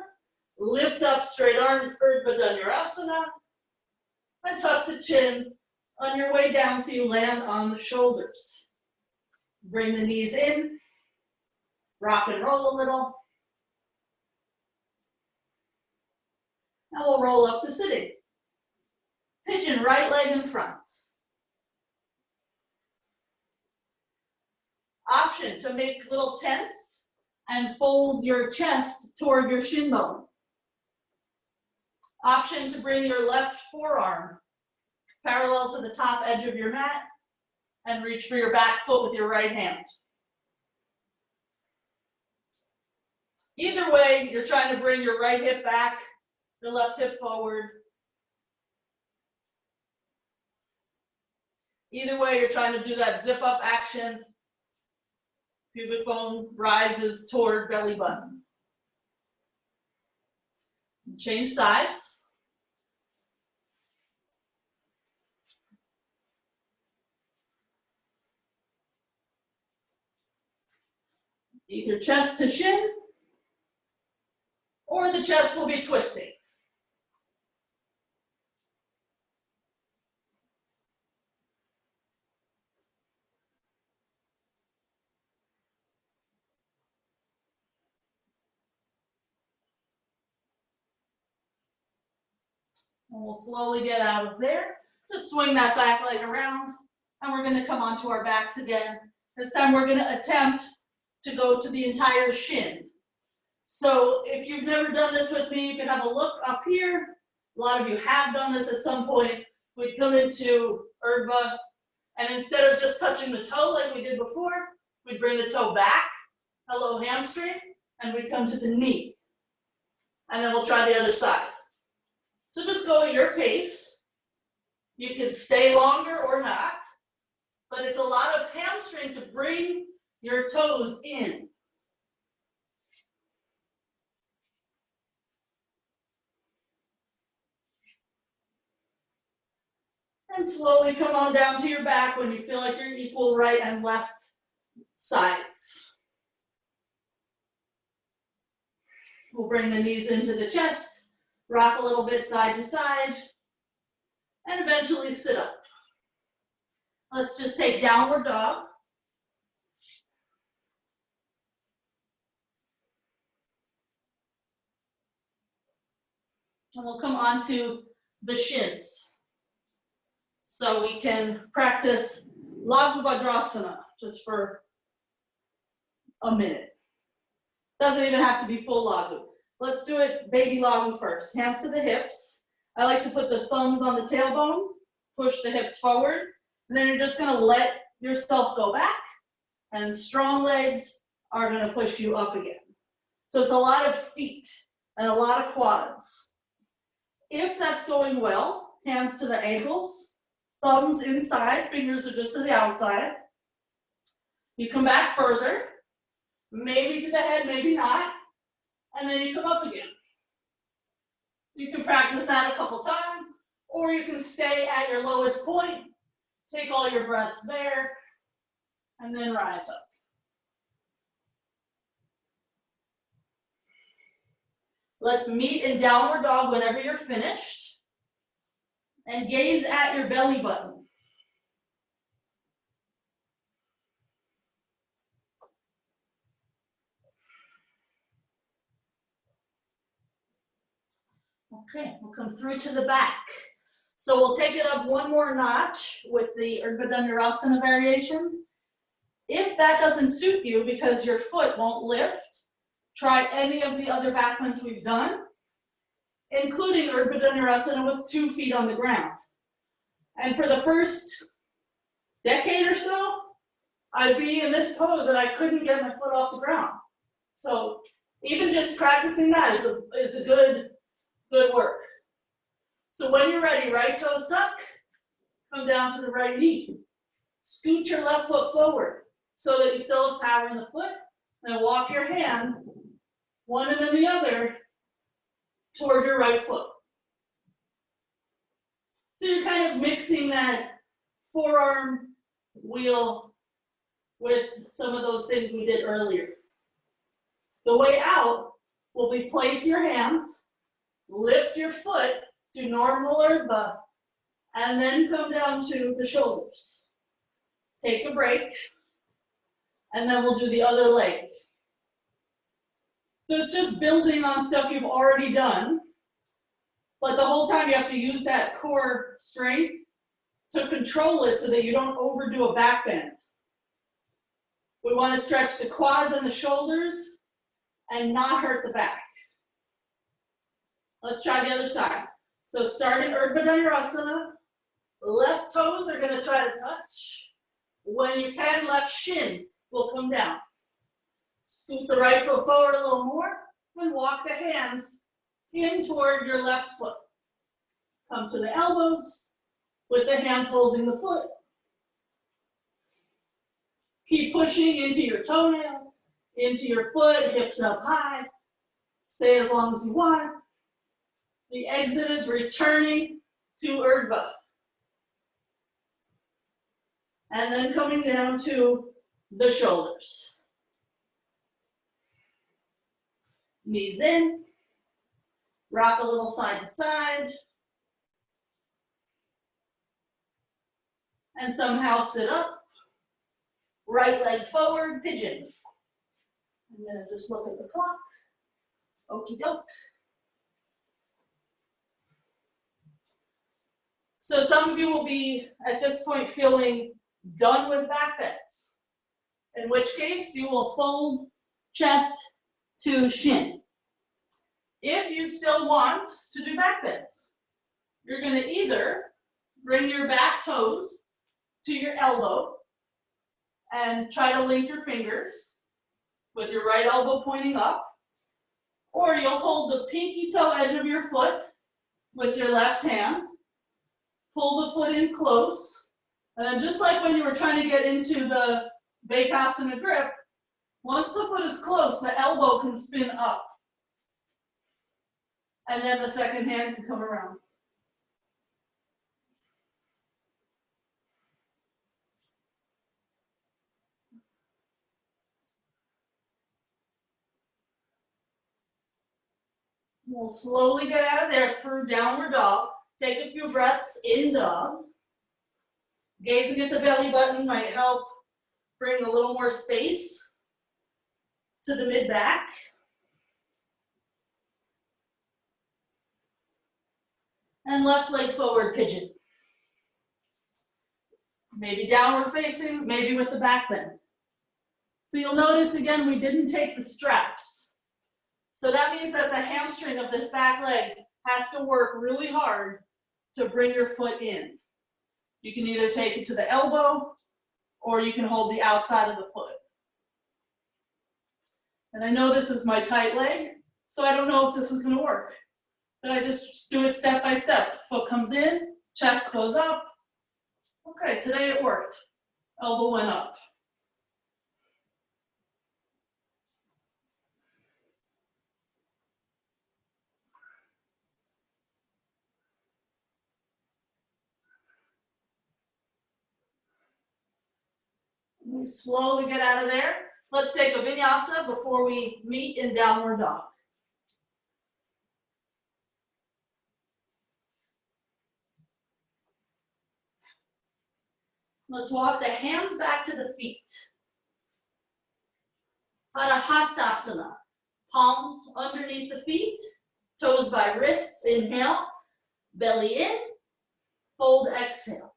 Lift up straight arms, Urdhva Dhanurasana. And tuck the chin on your way down so you land on the shoulders. Bring the knees in. Rock and roll a little. Now we'll roll up to sitting. Pigeon right leg in front. Option to make little tents and fold your chest toward your shin bone. Option to bring your left forearm parallel to the top edge of your mat and reach for your back foot with your right hand. Either way, you're trying to bring your right hip back, your left hip forward. Either way, you're trying to do that zip up action. Pubic bone rises toward belly button. Change sides. Either chest to shin, or the chest will be twisting. And we'll slowly get out of there. Just swing that back leg around, and we're going to come onto our backs again. This time we're going to attempt to go to the entire shin. So if you've never done this with me, you can have a look up here. A lot of you have done this at some point. We'd come into Urdhva, and instead of just touching the toe like we did before, we'd bring the toe back, hello hamstring, and we'd come to the knee. And then we'll try the other side. So just go at your pace. You can stay longer or not, but it's a lot of hamstring to bring your toes in. And slowly come on down to your back when you feel like you're equal right and left sides. We'll bring the knees into the chest, rock a little bit side to side, and eventually sit up. Let's just take downward dog. And we'll come on to the shins. So we can practice Laghu Vajrasana just for a minute. Doesn't even have to be full Laghu. Let's do it baby Laghu first. Hands to the hips. I like to put the thumbs on the tailbone, push the hips forward, and then you're just gonna let yourself go back, and strong legs are gonna push you up again. So it's a lot of feet and a lot of quads. If that's going well, hands to the ankles, thumbs inside, fingers are just to the outside. You come back further, maybe to the head, maybe not, and then you come up again. You can practice that a couple times, or you can stay at your lowest point, take all your breaths there, and then rise up. Let's meet in downward dog whenever you're finished. And gaze at your belly button. Okay, we'll come through to the back. So we'll take it up one more notch with the Urdhva Dhanurasana variations. If that doesn't suit you because your foot won't lift, try any of the other backbends we've done, including Urdhva Dhanurasana with 2 feet on the ground. And for the first decade or so, I'd be in this pose and I couldn't get my foot off the ground. So even just practicing that is a good work. So when you're ready, right toe stuck, come down to the right knee. Scoot your left foot forward so that you still have power in the foot. Then walk your hand, one and then the other, toward your right foot. So you're kind of mixing that forearm wheel with some of those things we did earlier. The way out will be place your hands, lift your foot to normal Urdhva, and then come down to the shoulders. Take a break, and then we'll do the other leg. So it's just building on stuff you've already done, but the whole time you have to use that core strength to control it so that you don't overdo a back bend. We want to stretch the quads and the shoulders and not hurt the back. Let's try the other side. So starting Urdhva Dhanurasana, left toes are going to try to touch. When you can, left shin will come down. Scoot the right foot forward a little more and walk the hands in toward your left foot. Come to the elbows with the hands holding the foot. Keep pushing into your toenail, into your foot, hips up high. Stay as long as you want. The exit is returning to Urdhva. And then coming down to the shoulders. Knees in. Rock a little side to side. And somehow sit up. Right leg forward, pigeon. I'm going to just look at the clock. Okie doke. So some of you will be, at this point, feeling done with back bends. In which case, you will fold chest to shin. If you still want to do back bends, you're going to either bring your back toes to your elbow and try to link your fingers with your right elbow pointing up, or you'll hold the pinky toe edge of your foot with your left hand, pull the foot in close, and then just like when you were trying to get into the Virasana grip, once the foot is close, the elbow can spin up. And then the second hand can come around. We'll slowly get out of there through downward dog. Take a few breaths in dog. Gazing at the belly button might help bring a little more space to the mid-back. And left leg forward pigeon. Maybe downward facing, maybe with the back bend. So you'll notice again, we didn't take the straps. So that means that the hamstring of this back leg has to work really hard to bring your foot in. You can either take it to the elbow or you can hold the outside of the foot. And I know this is my tight leg, so I don't know if this is going to work. But I just do it step by step. Foot comes in, chest goes up. Okay, today it worked. Elbow went up. We slowly get out of there. Let's take a vinyasa before we meet in downward dog. Let's walk the hands back to the feet. Asana. Palms underneath the feet, toes by wrists, inhale, belly in, fold, exhale.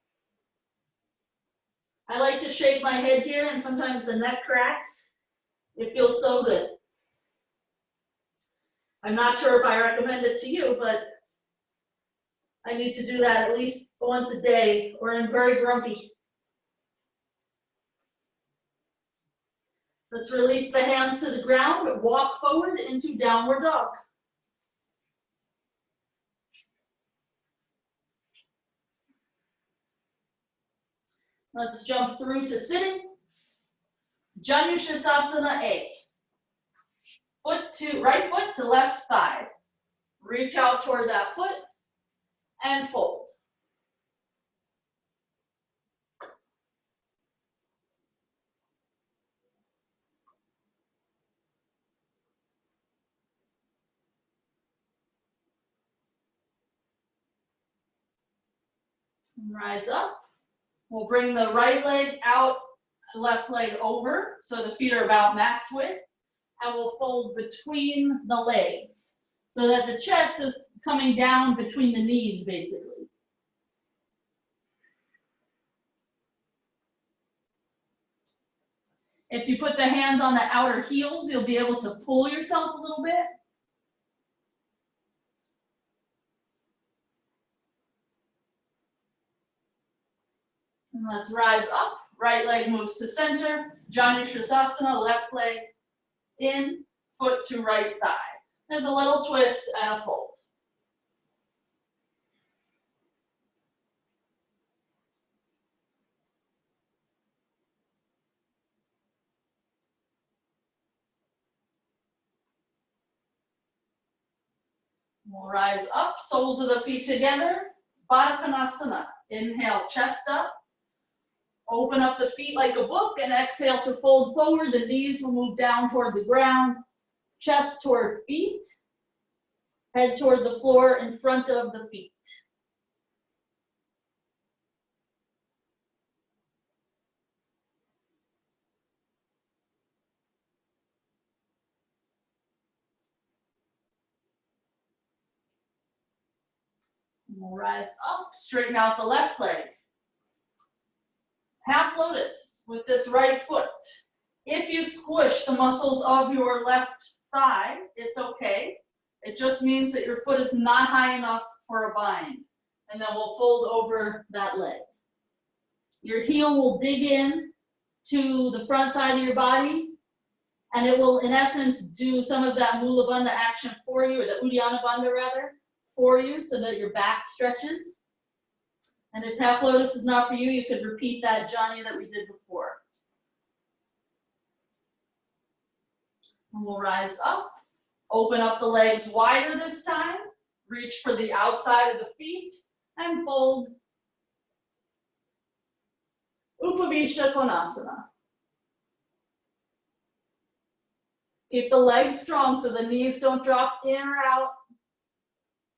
I like to shake my head here and sometimes the neck cracks. It feels so good. I'm not sure if I recommend it to you, but I need to do that at least once a day or I'm very grumpy. Let's release the hands to the ground, walk forward into downward dog. Let's jump through to sitting. Asana A. Right foot to left thigh. Reach out toward that foot and fold. Rise up. We'll bring the right leg out, left leg over, so the feet are about max width, and we'll fold between the legs, so that the chest is coming down between the knees, basically. If you put the hands on the outer heels, you'll be able to pull yourself a little bit. And let's rise up. Right leg moves to center. Asana, left leg in, foot to right thigh. There's a little twist and a fold. We'll rise up, soles of the feet together. Backbends. Inhale, chest up. Open up the feet like a book and exhale to fold forward. The knees will move down toward the ground. Chest toward feet. Head toward the floor in front of the feet. We'll rise up, straighten out the left leg. Half lotus with this right foot. If you squish the muscles of your left thigh, it's okay. It just means that your foot is not high enough for a bind. And then we'll fold over that leg. Your heel will dig in to the front side of your body, and it will, in essence, do some of that Mula Bandha action for you, or the Uddiyana Bandha rather, for you, so that your back stretches. And if half lotus is not for you, you could repeat that jhana that we did before. And we'll rise up, open up the legs wider this time, reach for the outside of the feet, and fold. Upavishta Konasana. Keep the legs strong so the knees don't drop in or out.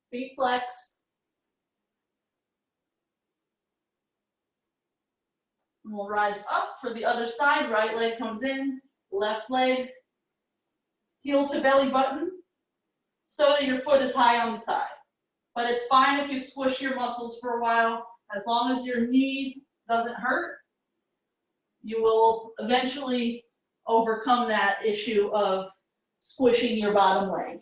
Feet flexed. And we'll rise up for the other side. Right leg comes in, left leg, heel to belly button, so that your foot is high on the thigh. But it's fine if you squish your muscles for a while, as long as your knee doesn't hurt. You will eventually overcome that issue of squishing your bottom leg.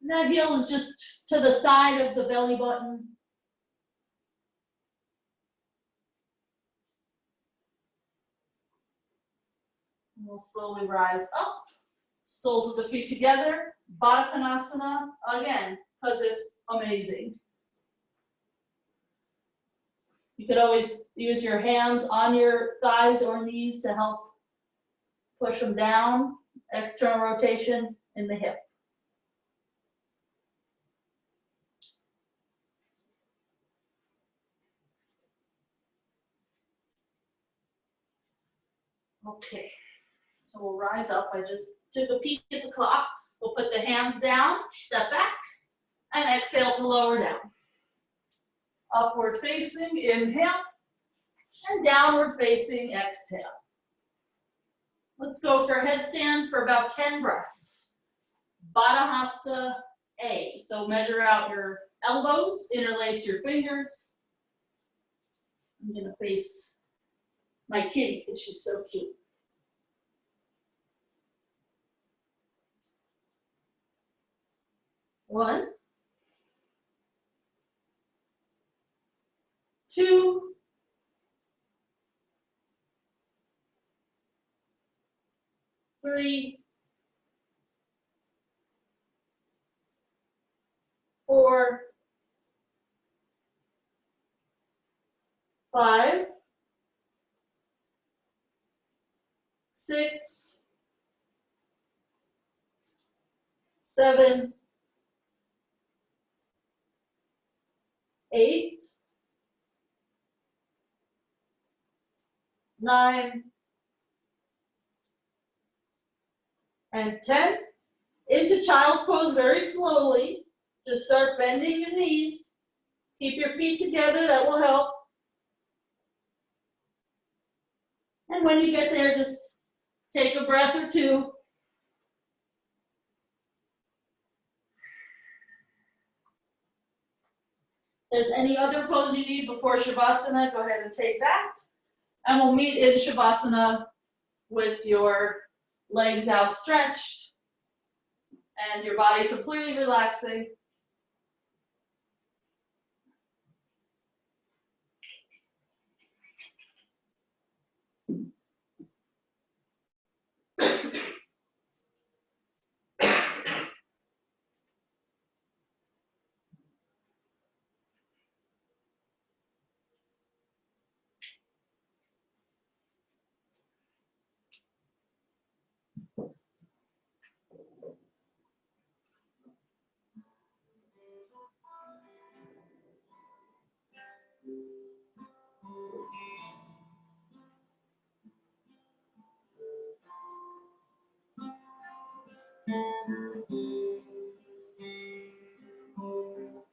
And that heel is just to the side of the belly button. And we'll slowly rise up, soles of the feet together, Baddha Konasana, again, because it's amazing. You could always use your hands on your thighs or knees to help push them down. External rotation in the hip. Okay, so we'll rise up. I just took a peek at the clock. We'll put the hands down, step back, and exhale to lower down. Upward facing, inhale, and downward facing, exhale. Let's go for headstand for about 10 breaths. Baddha Hasta A. So measure out your elbows, interlace your fingers. I'm gonna face my kitty because she's so cute. One, two, three, 4, 5, 6, 7, 8, 9, and 10. Into child's pose very slowly. Just start bending your knees. Keep your feet together, that will help. And when you get there, just take a breath or two. If there's any other pose you need before Shavasana, go ahead and take that. And we'll meet in Shavasana with your legs outstretched and your body completely relaxing.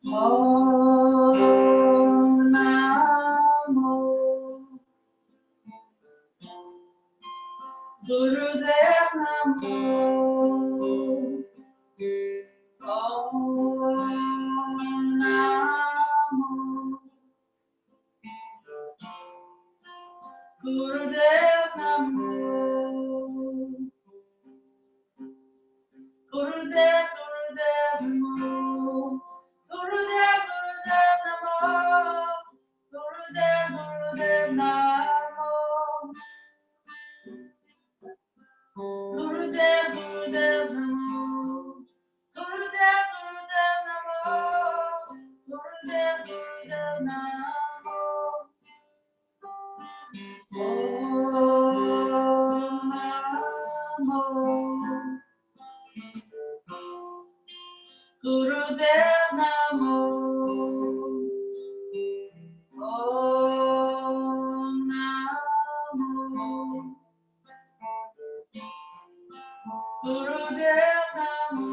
Om Namo Gurudev Namo. Om Namo Gurudev Namo. Gurudev Namo. Om Namo. Gurudev Namo.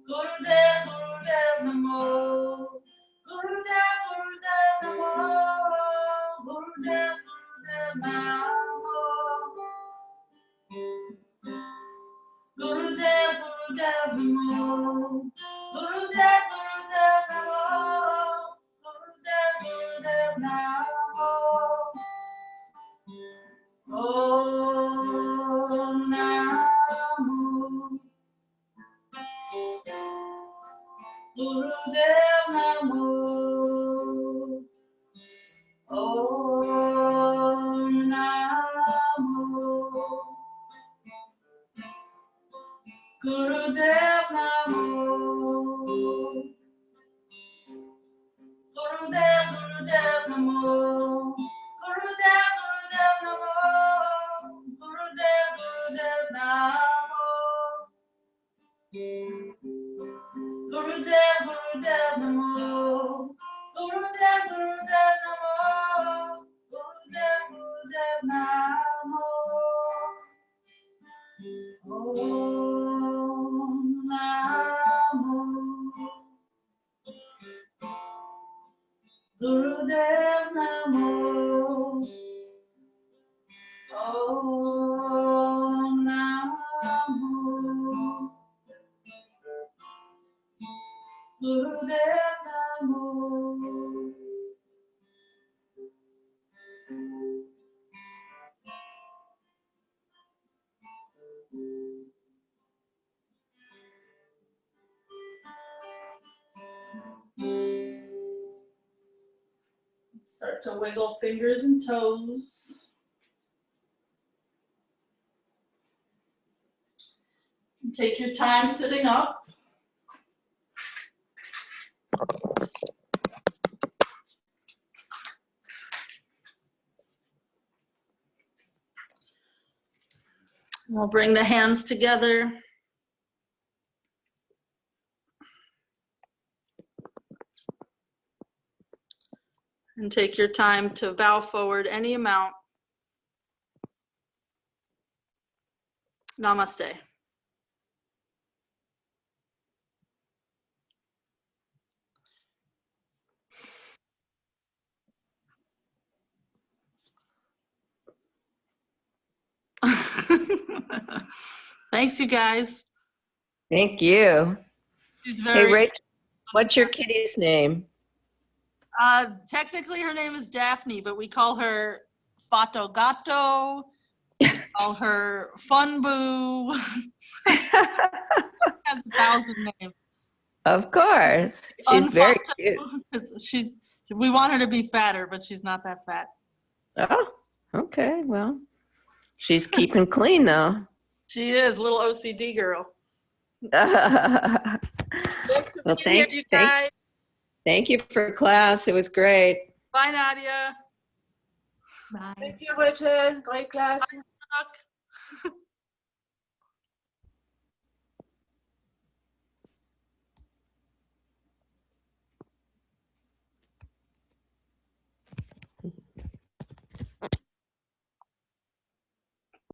Gurudev, Gurudev Namo. Gurudev, Gurudev Namo. Gurudev, Gurudev Namo. Gurudev, Gurudev Namo. Gurudev, Gurudev Namo. Gurudev, Gurudev Namo. Om Namo. Gurudev Namo. Om Namo. Gurudev Namo. Gurudev, Gurudev Namo. Gurudev, Gurudev Namo. Gurudev, Gurudev Namo. Gurudev, Gurudev Namo. Gurudev, Gurudev Namo. Gurudev, Gurudev Namo. Om Namo. Gurudev Namo. Om Namo. Gurudev Namo. Start to wiggle fingers and toes. Take your time sitting up. We'll bring the hands together. And take your time to bow forward any amount. Namaste. Thanks, you guys. Thank you. She's Hey, very. Rich, what's your kitty's name? Technically, her name is Daphne, but we call her Fato Gato. We call her Fun Boo. Has 1,000 names. Of course. She's very cute. She's. We want her to be fatter, but she's not that fat. Oh, okay. Well, she's keeping clean, though. She is a little OCD girl. Well, Thanks for being here, you guys. thank you for class. It was great. Bye, Nadia. Bye. Thank you, Richard. Great class. Bye, Chuck.